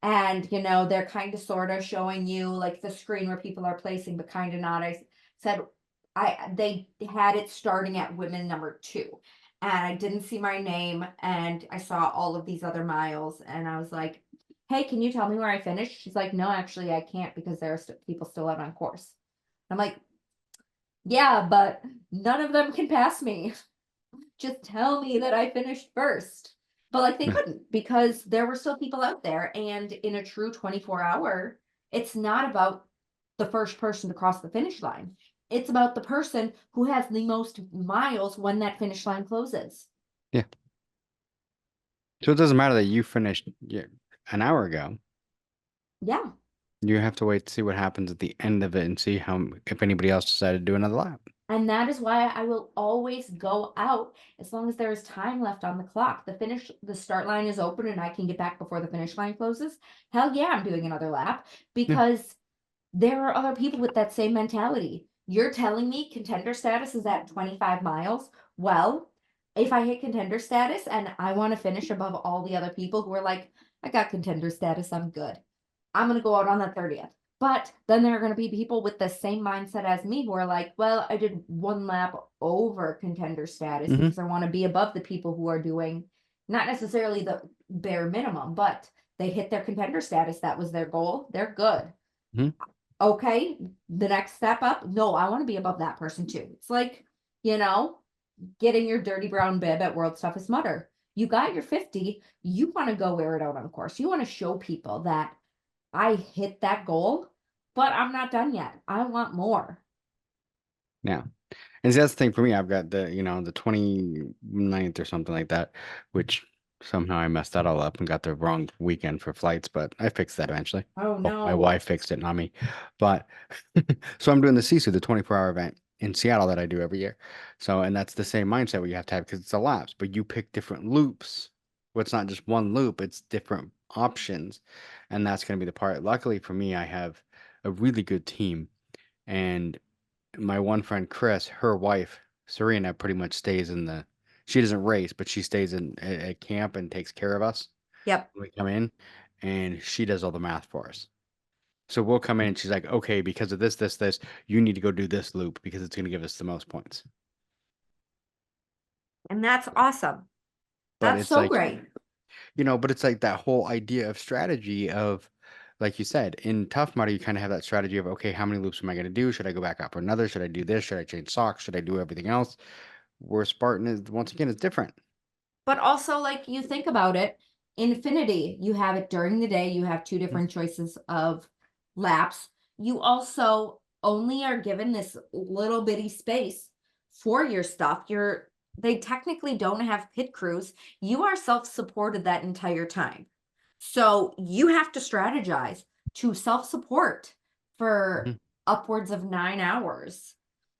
and they're kind of sort of showing you like the screen where people are placing, but kind of not. I said they had it starting at women number 2, and I didn't see my name, and I saw all of these other miles, and I was like, hey, can you tell me where I finished? She's like, no, actually I can't, because there are people still out on course. I'm like, yeah, but none of them can pass me. Just tell me that I finished first. But like, they Yeah. couldn't, because there were still people out there, and in a true 24-hour, it's not about the first person to cross the finish line. It's about the person who has the most miles when that finish line closes. Yeah. So it doesn't matter that you finished an hour ago. Yeah. You have to wait to see what happens at the end of it and see if anybody else decided to do another lap. And that is why I will always go out as long as there is time left on the clock. The start line is open and I can get back before the finish line closes. Hell yeah, I'm doing another lap, Yeah. because there are other people with that same mentality. You're telling me contender status is at 25 miles? Well, if I hit contender status and I want to finish above all the other people who are like, I got contender status, I'm good, I'm going to go out on the 30th. But then there are going to be people with the same mindset as me who are like, well, I did one lap over contender status Hmm. because I want to be above the people who are doing not necessarily the bare minimum, but they hit their contender status. That was their goal. They're good. Hmm. Okay, the next step up. No, I want to be above that person too. It's like, getting your dirty brown bib at World's Toughest Mudder. You got your 50. You want to go wear it out on course. You want to show people that I hit that goal, but I'm not done yet. I want more. Yeah. And see, that's the thing for me. I've got the 29th or something like that, which somehow I messed that all up and got the wrong weekend for flights, but I fixed that eventually. Oh Well, my no. wife fixed it, not me. But so I'm doing the CSU, the 24-hour event in Seattle that I do every year. So, and that's the same mindset where you have to have, because it's a laps, but you pick different loops. Well, it's not just one loop, it's different options. And that's going to be the part. Luckily for me, I have a really good team. And my one friend Chris, her wife Serena, pretty much stays she doesn't race, but she stays at camp and takes care of us Yep. when we come in, and she does all the math for us. So we'll come in and she's like, okay, because of this, you need to go do this loop because it's going to give us the most points. And that's awesome. But That's it's so like, great. but it's like that whole idea of strategy of, like you said, in Tough Mudder, you kind of have that strategy of, okay, how many loops am I going to do? Should I go back out for another? Should I do this? Should I change socks? Should I do everything else? Where Spartan is, once again, is different. But also, like, you think about it, Infinity, you have it during the day, you have two different choices of laps. You also only are given this little bitty space for your stuff. They technically don't have pit crews. You are self-supported that entire time. So you have to strategize to self-support for Mhm. upwards of 9 hours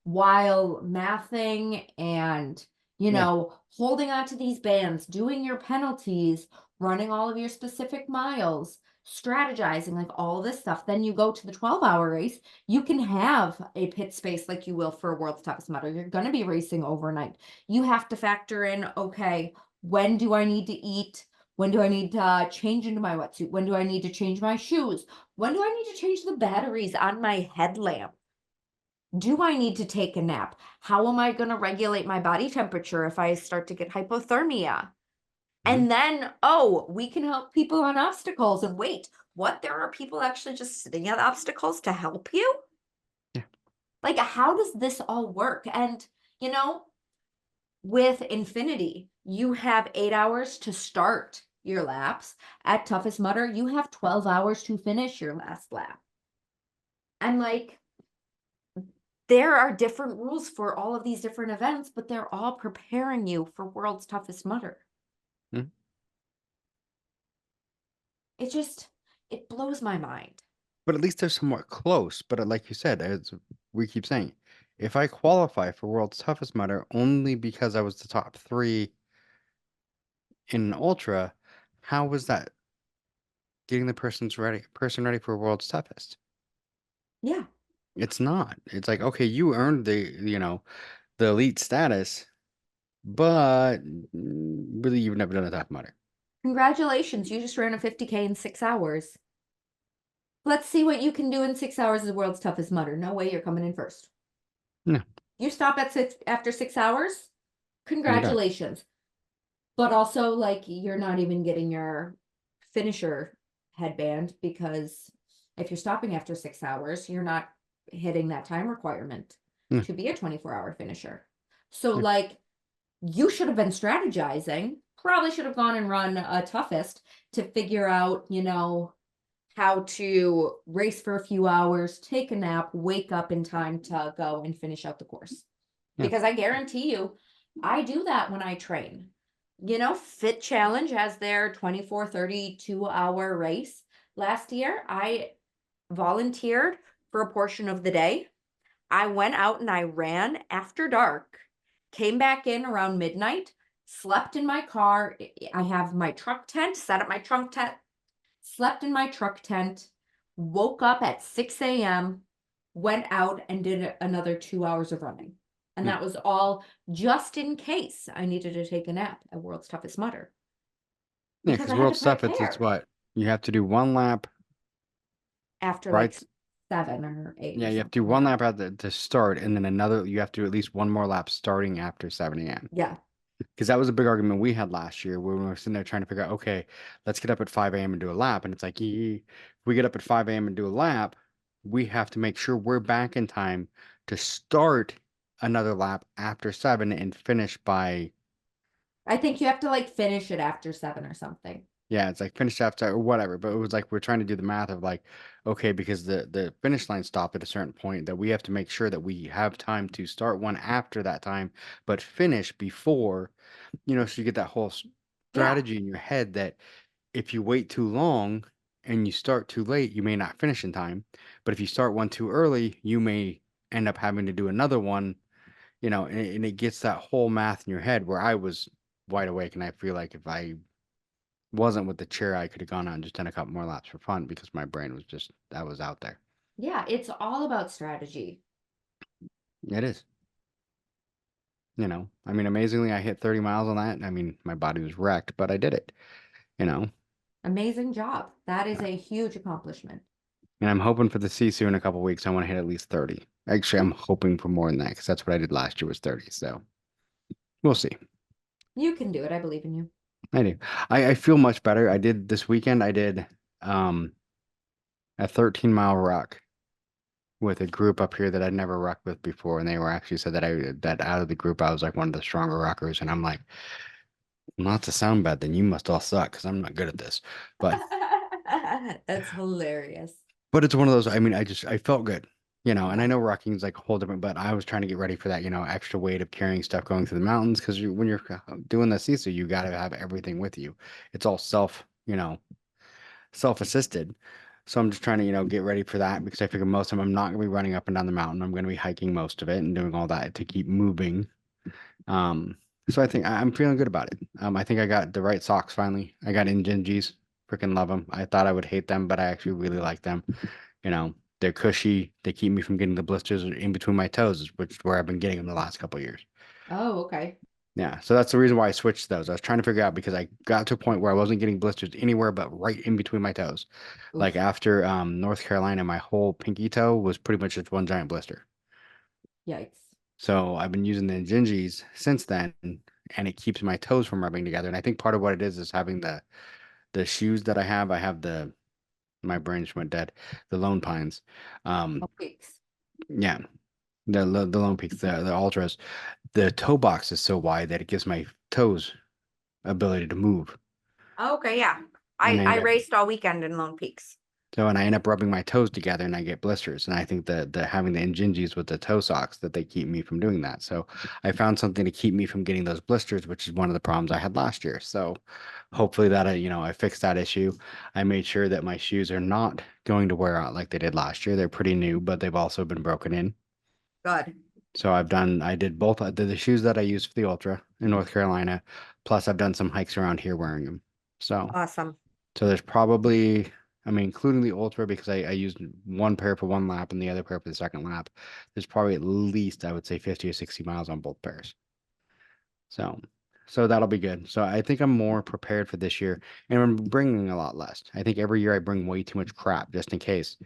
while mathing and Yeah. holding on to these bands, doing your penalties, running all of your specific miles, strategizing, like all this stuff. Then you go to the 12-hour race. You can have a pit space like you will for a World's Toughest Mudder. You're going to be racing overnight. You have to factor in, okay, when do I need to eat? When do I need to change into my wetsuit? When do I need to change my shoes? When do I need to change the batteries on my headlamp? Do I need to take a nap? How am I going to regulate my body temperature if I start to get hypothermia? Mhm. And then, we can help people on obstacles. And wait, what? There are people actually just sitting at obstacles to help you? Yeah. Like, how does this all work? And, with Infinity, you have 8 hours to start your laps. At Toughest Mudder, you have 12 hours to finish your last lap. And like, there are different rules for all of these different events, but they're all preparing you for World's Toughest Mudder. Mhm. It blows my mind. But at least they're somewhat close. But like you said, as we keep saying, if I qualify for World's Toughest Mudder only because I was the top 3 in an ultra, how was that getting the person ready for World's Toughest? Yeah. It's not. It's like, okay, you earned the elite status, but really you've never done a Tough Mudder. Congratulations, you just ran a 50K in 6 hours. Let's see what you can do in 6 hours as the World's Toughest Mudder. No way you're coming in first. No. You stop at after 6 hours? You're done. Congratulations. But also, like, you're not even getting your finisher headband, because if you're stopping after 6 hours, you're not hitting that time requirement Yeah. to be a 24-hour finisher. So, Yeah. like, you should have been strategizing. Probably should have gone and run a toughest to figure out, how to race for a few hours, take a nap, wake up in time to go and finish out the course. Yeah. Because I guarantee you, I do that when I train. Fit Challenge has their 24, 32-hour race. Last year, I volunteered for a portion of the day. I went out and I ran after dark, came back in around midnight, slept in my car. I have my truck tent, set up my trunk tent, slept in my truck tent, woke up at 6 a.m., went out and did another 2 hours of running. And Yeah. that was all just in case I needed to take a nap at World's Toughest Mudder. Yeah, Because because I had World's to Toughest, it's prepare what? You have to do one lap, after right? like 7 or 8 Yeah, or you have to do something. one lap at the start, and then you have to do at least one more lap starting after 7 a.m. Yeah. Because that was a big argument we had last year where we were sitting there trying to figure out, okay, let's get up at 5 a.m. and do a lap. And it's like, if we get up at 5 a.m. and do a lap, we have to make sure we're back in time to start another lap after 7 and finish by, I think you have to like finish it after 7 or something. yeah, it's like finish after or whatever. But it was like we're trying to do the math of like, okay, because the finish line stopped at a certain point, that we have to make sure that we have time to start one after that time, but finish before, so you get that whole Yeah. strategy in your head that if you wait too long and you start too late, you may not finish in time. But if you start one too early, you may end up having to do another one, and it gets that whole math in your head where I was wide awake. And I feel like if I wasn't with the chair, I could have gone out and just done a couple more laps for fun because my brain was just, that was out there. Yeah, it's all about strategy. It is. I mean, amazingly, I hit 30 miles on that. I mean, my body was wrecked, but I did it, you know. Amazing job. That is a huge accomplishment. And I'm hoping for the CSU in a couple weeks. I want to hit at least 30. Actually, I'm hoping for more than that because that's what I did last year was 30. So we'll see. You can do it. I believe in you. I do. I feel much better. I did this weekend. I did um a 13-mile ruck with a group up here that I'd never rucked with before, and they were actually said that out of the group I was like one of the stronger ruckers, and I'm like, not to sound bad, then you must all suck because I'm not good at this. But That's hilarious. But it's one of those, I mean, I felt good, and I know rocking is like a whole different, but I was trying to get ready for that, extra weight of carrying stuff going through the mountains because when you're doing the CISO, you got to have everything with you. It's all self-assisted. So I'm just trying to, get ready for that because I figure most of them I'm not going to be running up and down the mountain. I'm going to be hiking most of it and doing all that to keep moving. So I think I'm feeling good about it. I think I got the right socks finally. I got Injinjis. Freaking love them. I thought I would hate them, but I actually really like them. They're cushy. They keep me from getting the blisters in between my toes, which is where I've been getting them the last couple of years. Oh, okay. Yeah, so that's the reason why I switched those. I was trying to figure out because I got to a point where I wasn't getting blisters anywhere but right in between my toes. Oof. Like after North Carolina, my whole pinky toe was pretty much just one giant blister. Yikes. So I've been using the Injinjis since then, and it keeps my toes from rubbing together. And I think part of what it is having the shoes that I have. I have my brain just went dead. The Lone Pines. Weeks. Yeah, the Lone Peaks, the Ultras. The toe box is so wide that it gives my toes ability to move. Okay, yeah. And I I end up raced all weekend in Lone Peaks. and I end up rubbing my toes together and I get blisters. And I think that the having the injinges with the toe socks that they keep me from doing that. So I found something to keep me from getting those blisters, which is one of the problems I had last year. So hopefully that I fixed that issue. I made sure that my shoes are not going to wear out like they did last year. They're pretty new, but they've also been broken in. Good. So I did both. I did the shoes that I used for the Ultra in North Carolina, plus I've done some hikes around here wearing them. So Awesome. there's probably, I mean, including the Ultra, because I used one pair for one lap and the other pair for the second lap. There's probably at least, I would say, 50 or 60 miles on both pairs. So, that'll be good. So I think I'm more prepared for this year, and I'm bringing a lot less. I think every year I bring way too much crap just in case,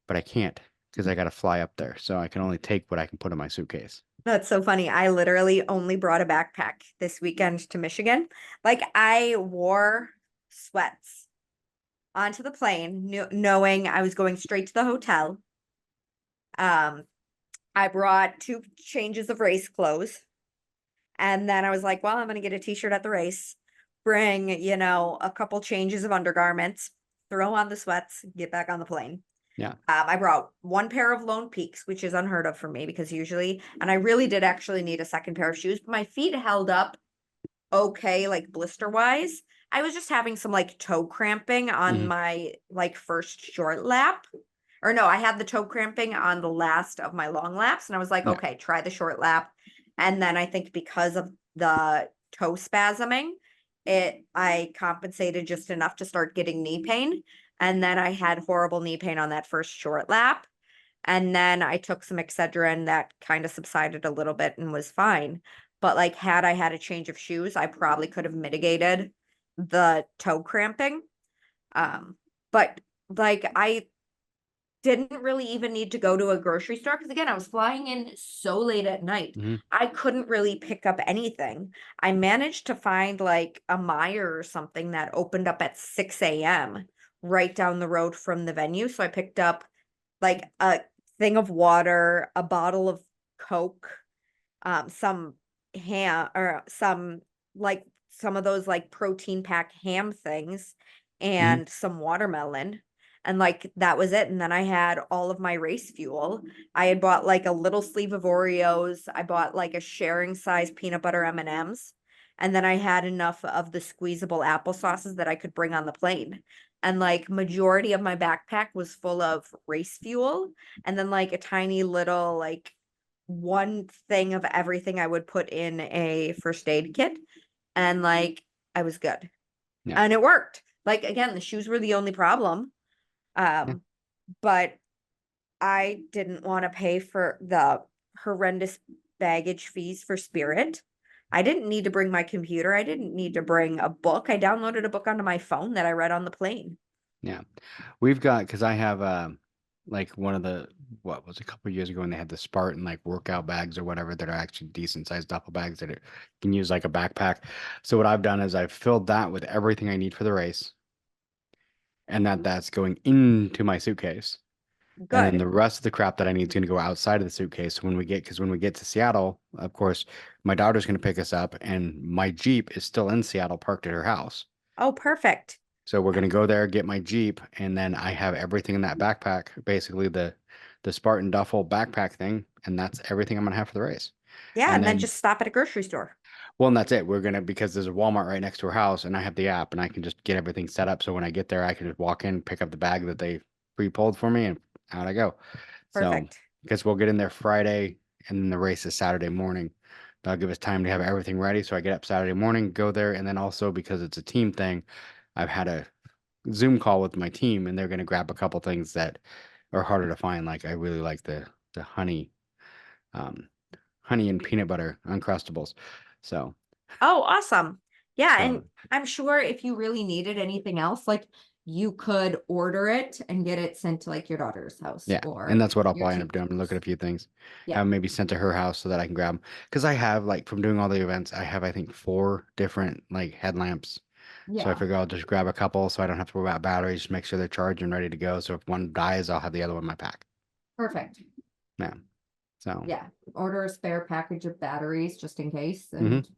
but I can't because I got to fly up there. So I can only take what I can put in my suitcase. That's so funny. I literally only brought a backpack this weekend to Michigan. Like I wore sweats onto the plane, knowing I was going straight to the hotel. I brought 2 changes of race clothes. And then I was like, well, I'm going to get a t-shirt at the race, bring, a couple changes of undergarments, throw on the sweats, get back on the plane. Yeah. I brought 1 pair of Lone Peaks, which is unheard of for me because usually, and I really did actually need a second pair of shoes, but my feet held up okay, like blister wise. I was just having some like toe cramping on my like first short lap. Or no, I had the toe cramping on the last of my long laps. And I was like, Yeah. okay, try the short lap. And then I think because of the toe spasming, I compensated just enough to start getting knee pain. And then I had horrible knee pain on that first short lap. And then I took some Excedrin that kind of subsided a little bit and was fine. But like, had I had a change of shoes, I probably could have mitigated the toe cramping. But like, I didn't really even need to go to a grocery store because again, I was flying in so late at night. I couldn't really pick up anything. I managed to find like a Meijer or something that opened up at 6 a.m. right down the road from the venue. So I picked up like a thing of water, a bottle of Coke, some ham or some of those like protein pack ham things and some watermelon. And like that was it. And then I had all of my race fuel. I had bought like a little sleeve of Oreos. I bought like a sharing size peanut butter M&Ms. And then I had enough of the squeezable apple sauces that I could bring on the plane. And like majority of my backpack was full of race fuel. And then like a tiny little like one thing of everything I would put in a first aid kit. And like I was good. Yeah. And it worked. Like again, the shoes were the only problem. But I didn't want to pay for the horrendous baggage fees for Spirit. I didn't need to bring my computer. I didn't need to bring a book. I downloaded a book onto my phone that I read on the plane. Yeah. We've got, because I have like one of the, what was a couple of years ago when they had the Spartan like workout bags or whatever that are actually decent sized duffel bags that you can use like a backpack. So what I've done is I've filled that with everything I need for the race, and that's going into my suitcase. And then Good. the rest of the crap that I need is going to go outside of the suitcase. So because when we get to Seattle, of course, my daughter's going to pick us up, and my Jeep is still in Seattle, parked at her house. Oh, perfect. So we're going to go there, get my Jeep, and then I have everything in that backpack, basically the Spartan duffel backpack thing, and that's everything I'm going to have for the race. Yeah, and then then just stop at a grocery store. Well, and that's it. Because there's a Walmart right next to her house, and I have the app, and I can just get everything set up. So when I get there, I can just walk in, pick up the bag that they pre-pulled for me, and out I go. So, Perfect. because we'll get in there Friday, and then the race is Saturday morning. That'll give us time to have everything ready. So I get up Saturday morning, go there, and then also because it's a team thing, I've had a Zoom call with my team, and they're going to grab a couple things that are harder to find. Like I really like the honey, honey and peanut butter Uncrustables. So, Oh, awesome. Yeah, so and I'm sure if you really needed anything else, like you could order it and get it sent to like your daughter's house yeah, or and that's what I'll your probably end up doing. I'm gonna look at a teacher's. few things. Yeah. Have 'em maybe sent to her house so that I can grab them. Because I have like from doing all the events, I have I think 4 different like headlamps. So I Yeah. figure I'll just grab a couple so I don't have to worry about batteries. Just make sure they're charged and ready to go. So if one dies, I'll have the other one in my pack. Perfect. Yeah. So Yeah. Order a spare package of batteries just in case. Mhm. And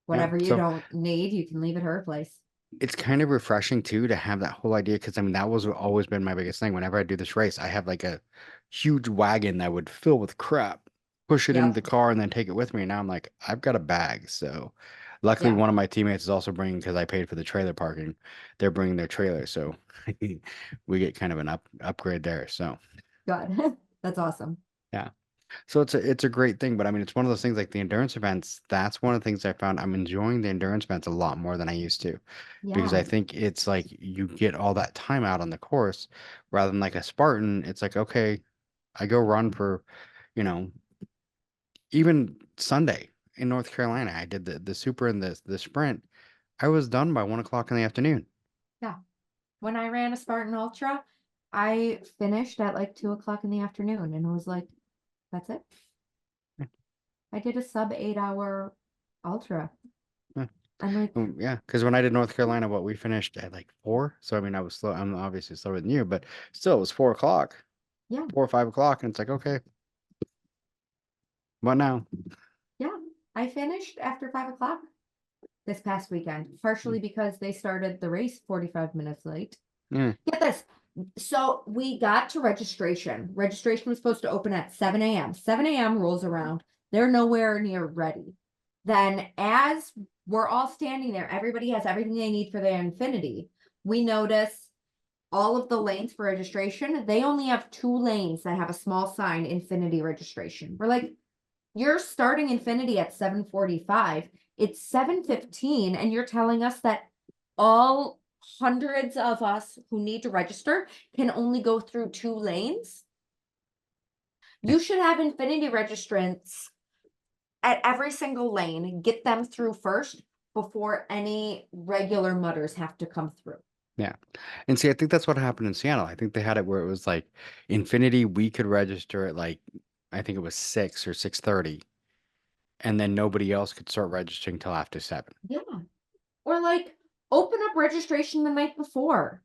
Whatever you So don't need, you can leave at her place. it's kind of refreshing too to have that whole idea, because I mean that was always been my biggest thing. Whenever I do this race, I have like a huge wagon that would fill with crap, push it into the Yep. car, and then take it with me. And now I'm like, I've got a bag. So luckily, Yeah. one of my teammates is also bringing, because I paid for the trailer parking. They're bringing their trailer, so we get kind of an upgrade there. So Good. That's awesome. yeah. So it's a great thing, but I mean it's one of those things like the endurance events. That's one of the things I found I'm enjoying the endurance events a lot more than I used to, because I Yeah. think it's like you get all that time out on the course rather than like a Spartan. It's like, okay, I go run for, you know, even Sunday in North Carolina, I did the super and the sprint. I was done by 1 o'clock in the afternoon. Yeah. When I ran a Spartan Ultra, I finished at like 2 o'clock in the afternoon and it was like, that's it. Yeah. I did a sub 8 hour ultra. Yeah. I'm like, Yeah, because when I did North Carolina, what we finished at like 4. So I mean, I was slow. I'm obviously slower than you, but still, it was 4 o'clock, yeah, 4 or 5 o'clock, and it's like, okay, what now? yeah. I finished after 5 o'clock this past weekend, partially because they started the race 45 minutes late. Mm. Get this. So we got to registration. Registration was supposed to open at 7 a.m. 7 a.m. rolls around. They're nowhere near ready. Then as we're all standing there, everybody has everything they need for their Infinity. We notice all of the lanes for registration. They only have 2 lanes that have a small sign Infinity registration. We're like, you're starting Infinity at 7:45. It's 7:15, and you're telling us that all hundreds of us who need to register can only go through 2 lanes? You should have Infinity registrants at every single lane, get them through first before any regular mutters have to come through. Yeah. And see, I think that's what happened in Seattle. I think they had it where it was like Infinity, we could register at like, I think it was 6 or 6:30, and then nobody else could start registering till after 7. Yeah. Or like open up registration the night before.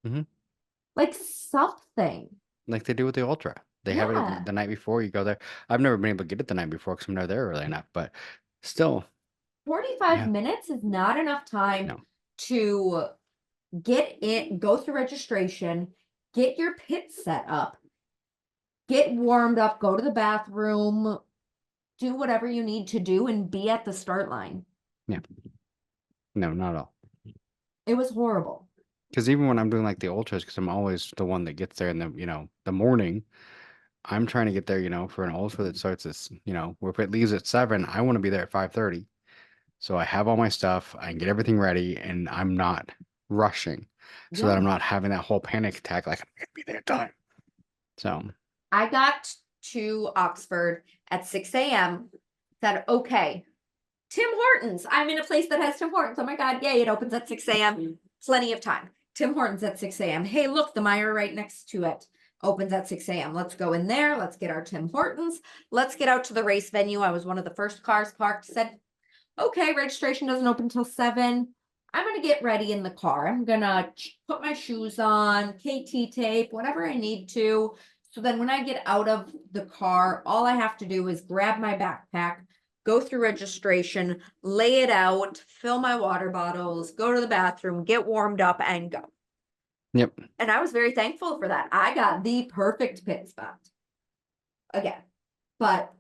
Mhm. Like something. Like they do with the Ultra. They have it Yeah. the night before, you go there. I've never been able to get it the night before because I'm never there early enough, but still, 45 yeah, minutes is not enough time no. to get in, go through registration, get your pit set up, get warmed up, go to the bathroom, do whatever you need to do, and be at the start line. Yeah. No, not at all. It was horrible. Because even when I'm doing like the ultras, because I'm always the one that gets there in the, the morning, I'm trying to get there, for an ultra that starts at, if it leaves at 7, I want to be there at 5:30. So I have all my stuff, I can get everything ready, and I'm not rushing so that I'm Yeah. not having that whole panic attack, like I'm gonna be there in time. So I got to Oxford at 6 a.m. Said, okay, Tim Hortons. I'm in a place that has Tim Hortons. Oh my God, yay, it opens at 6 a.m. Plenty of time. Tim Hortons at 6 a.m. Hey, look, the Meijer right next to it opens at 6 a.m. Let's go in there. Let's get our Tim Hortons. Let's get out to the race venue. I was one of the first cars parked. Said, okay, registration doesn't open till 7. I'm going to get ready in the car. I'm going to put my shoes on, KT tape, whatever I need to. So then when I get out of the car, all I have to do is grab my backpack, go through registration, lay it out, fill my water bottles, go to the bathroom, get warmed up, and go. yep. And I was very thankful for that. I got the perfect pit spot again, but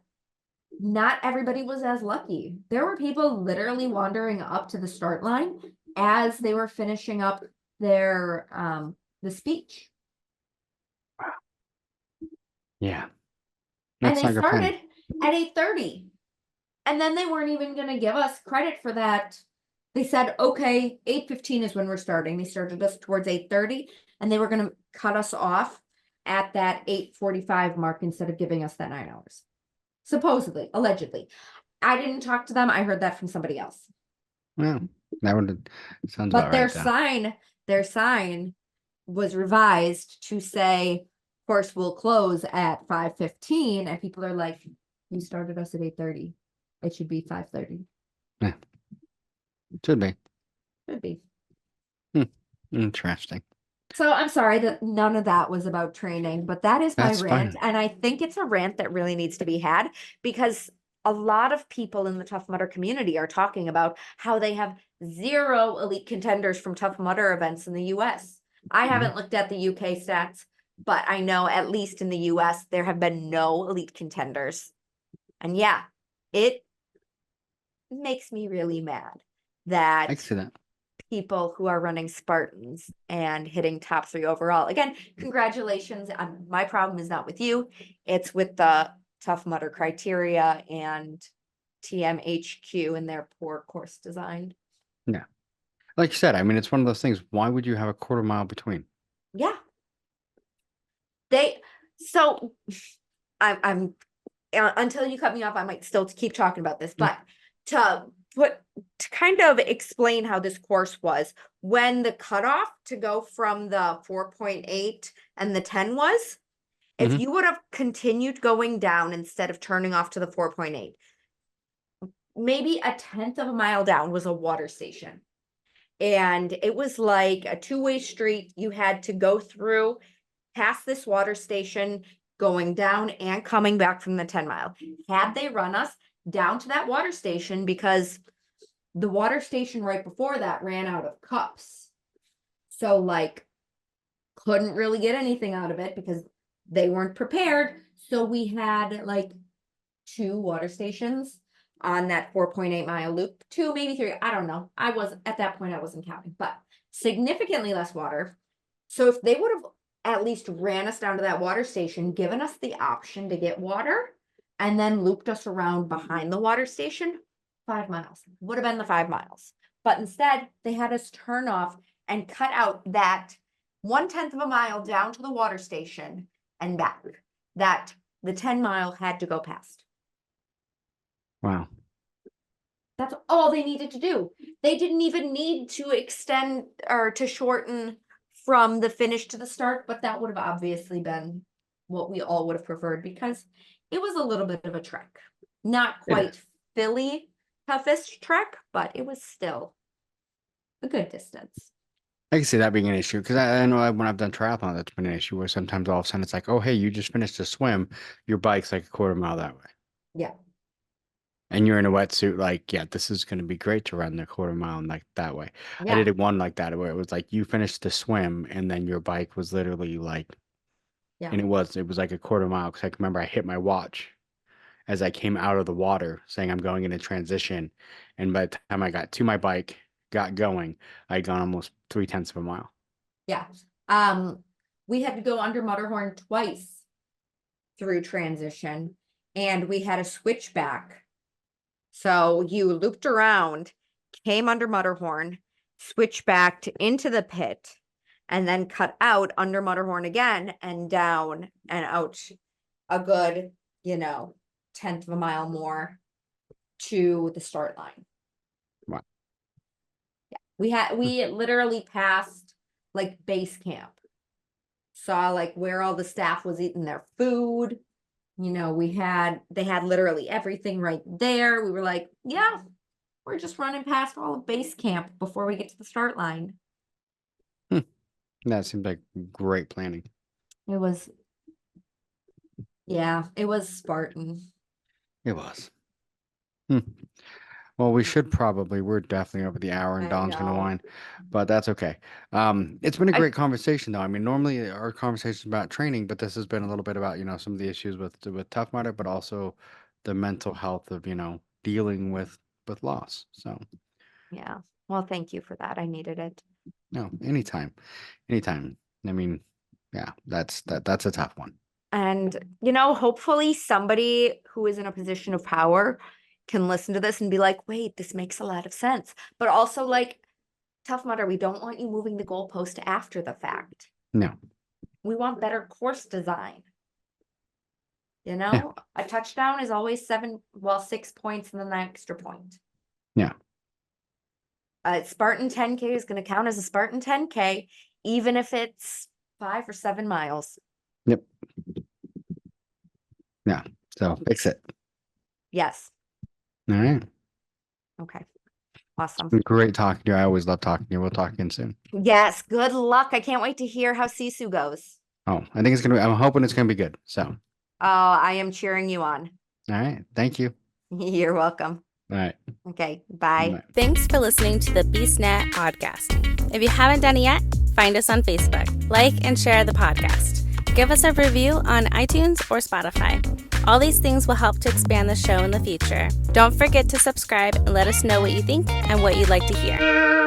not everybody was as lucky. There were people literally wandering up to the start line as they were finishing up their the speech. Yeah. And That's they not good plan. started at 8:30. And then they weren't even going to give us credit for that. They said, okay, 8:15 is when we're starting. They started us towards 8:30, and they were going to cut us off at that 8:45 mark instead of giving us that 9 hours. Supposedly, allegedly. I didn't talk to them. I heard that from somebody else. Well, that would sounds But about their right. their sign was revised to say, course will close at 5:15, and people are like, you started us at 8:30. It should be 5:30. Yeah. Should be. Should be. Interesting. So I'm sorry that none of that was about training, but that is my That's rant. fine. And I think it's a rant that really needs to be had because a lot of people in the Tough Mudder community are talking about how they have 0 elite contenders from Tough Mudder events in the US. I haven't looked at the UK stats, but I know at least in the US, there have been no elite contenders. And yeah, it makes me really mad I that can see that. people who are running Spartans and hitting top 3 overall. Again, congratulations. My problem is not with you. It's with the Tough Mudder criteria and TMHQ and their poor course design. Yeah. Like you said, I mean, it's one of those things. Why would you have a quarter mile between? Yeah. I'm until you cut me off, I might still keep talking about this, but to kind of explain how this course was, when the cutoff to go from the 4.8 and the 10 was, if you would have continued going down instead of turning off to the 4.8, maybe a 1/10 of a mile down was a water station. And it was like a 2-way street. You had to go through past this water station, going down and coming back from the 10 mile. Had they run us down to that water station, because the water station right before that ran out of cups. So like, couldn't really get anything out of it because they weren't prepared. So we had like 2 water stations on that 4.8 mile loop, 2, maybe 3. I don't know. At that point, I wasn't counting, but significantly less water. So if they would have at least ran us down to that water station, given us the option to get water, and then looped us around behind the water station, 5 miles would have been the 5 miles. But instead, they had us turn off and cut out that 1/10 of a mile down to the water station and back, that the 10 mile had to go past. Wow. That's all they needed to do. They didn't even need to extend or to shorten from the finish to the start, but that would have obviously been what we all would have preferred, because it was a little bit of a trek. Not quite Philly toughest trek, but it was still a good distance. I can see that being an issue, because I know when I've done triathlon, that's been an issue where sometimes all of a sudden it's like, oh, hey, you just finished a swim. Your bike's like a quarter mile that way. Yeah. And you're in a wetsuit, like, yeah, this is going to be great to run the quarter mile like that way. Yeah. I did it one like that where it was like you finished the swim and then your bike was literally like, and it was like a quarter mile, because I can remember I hit my watch as I came out of the water saying I'm going into transition. And by the time I got to my bike, got going, I'd gone almost 3/10 of a mile. Yeah. We had to go under Mudderhorn twice through transition, and we had a switchback. So you looped around, came under Mudderhorn, switched back into the pit, and then cut out under Mudderhorn again and down and out a good, 1/10 of a mile more to the start line. Wow. Yeah. We literally passed like base camp. Saw like where all the staff was eating their food. They had literally everything right there. We were like, yeah, we're just running past all of base camp before we get to the start line. That seems like great planning. It was Spartan. It was. Well, we're definitely over the hour and I Dawn's going to know. whine, but that's okay. It's been a great conversation though. I mean, normally our conversation is about training, but this has been a little bit about, some of the issues with Tough Mudder, but also the mental health of, dealing with loss. So Yeah. Well, thank you for that. I needed it. no, anytime. I mean, yeah, that's a tough one. And, hopefully somebody who is in a position of power can listen to this and be like, wait, this makes a lot of sense. But also like, Tough Mudder, we don't want you moving the goalpost after the fact. No. We want better course design. Yeah. A touchdown is always 6 points and then the extra point. Yeah. A Spartan 10K is going to count as a Spartan 10K, even if it's 5 or 7 miles. Yep. Yeah. So fix it. Yes. All right. Okay. Awesome. Great talking to you. I always love talking to you. We'll talk again soon. Yes. Good luck. I can't wait to hear how Sisu goes. Oh, I think I'm hoping it's gonna be good. So. Oh, I am cheering you on. All right. Thank you. You're welcome. All right. Okay, bye. Bye. Thanks for listening to the BeastNet podcast. If you haven't done it yet, find us on Facebook, like and share the podcast. Give us a review on iTunes or Spotify. All these things will help to expand the show in the future. Don't forget to subscribe and let us know what you think and what you'd like to hear.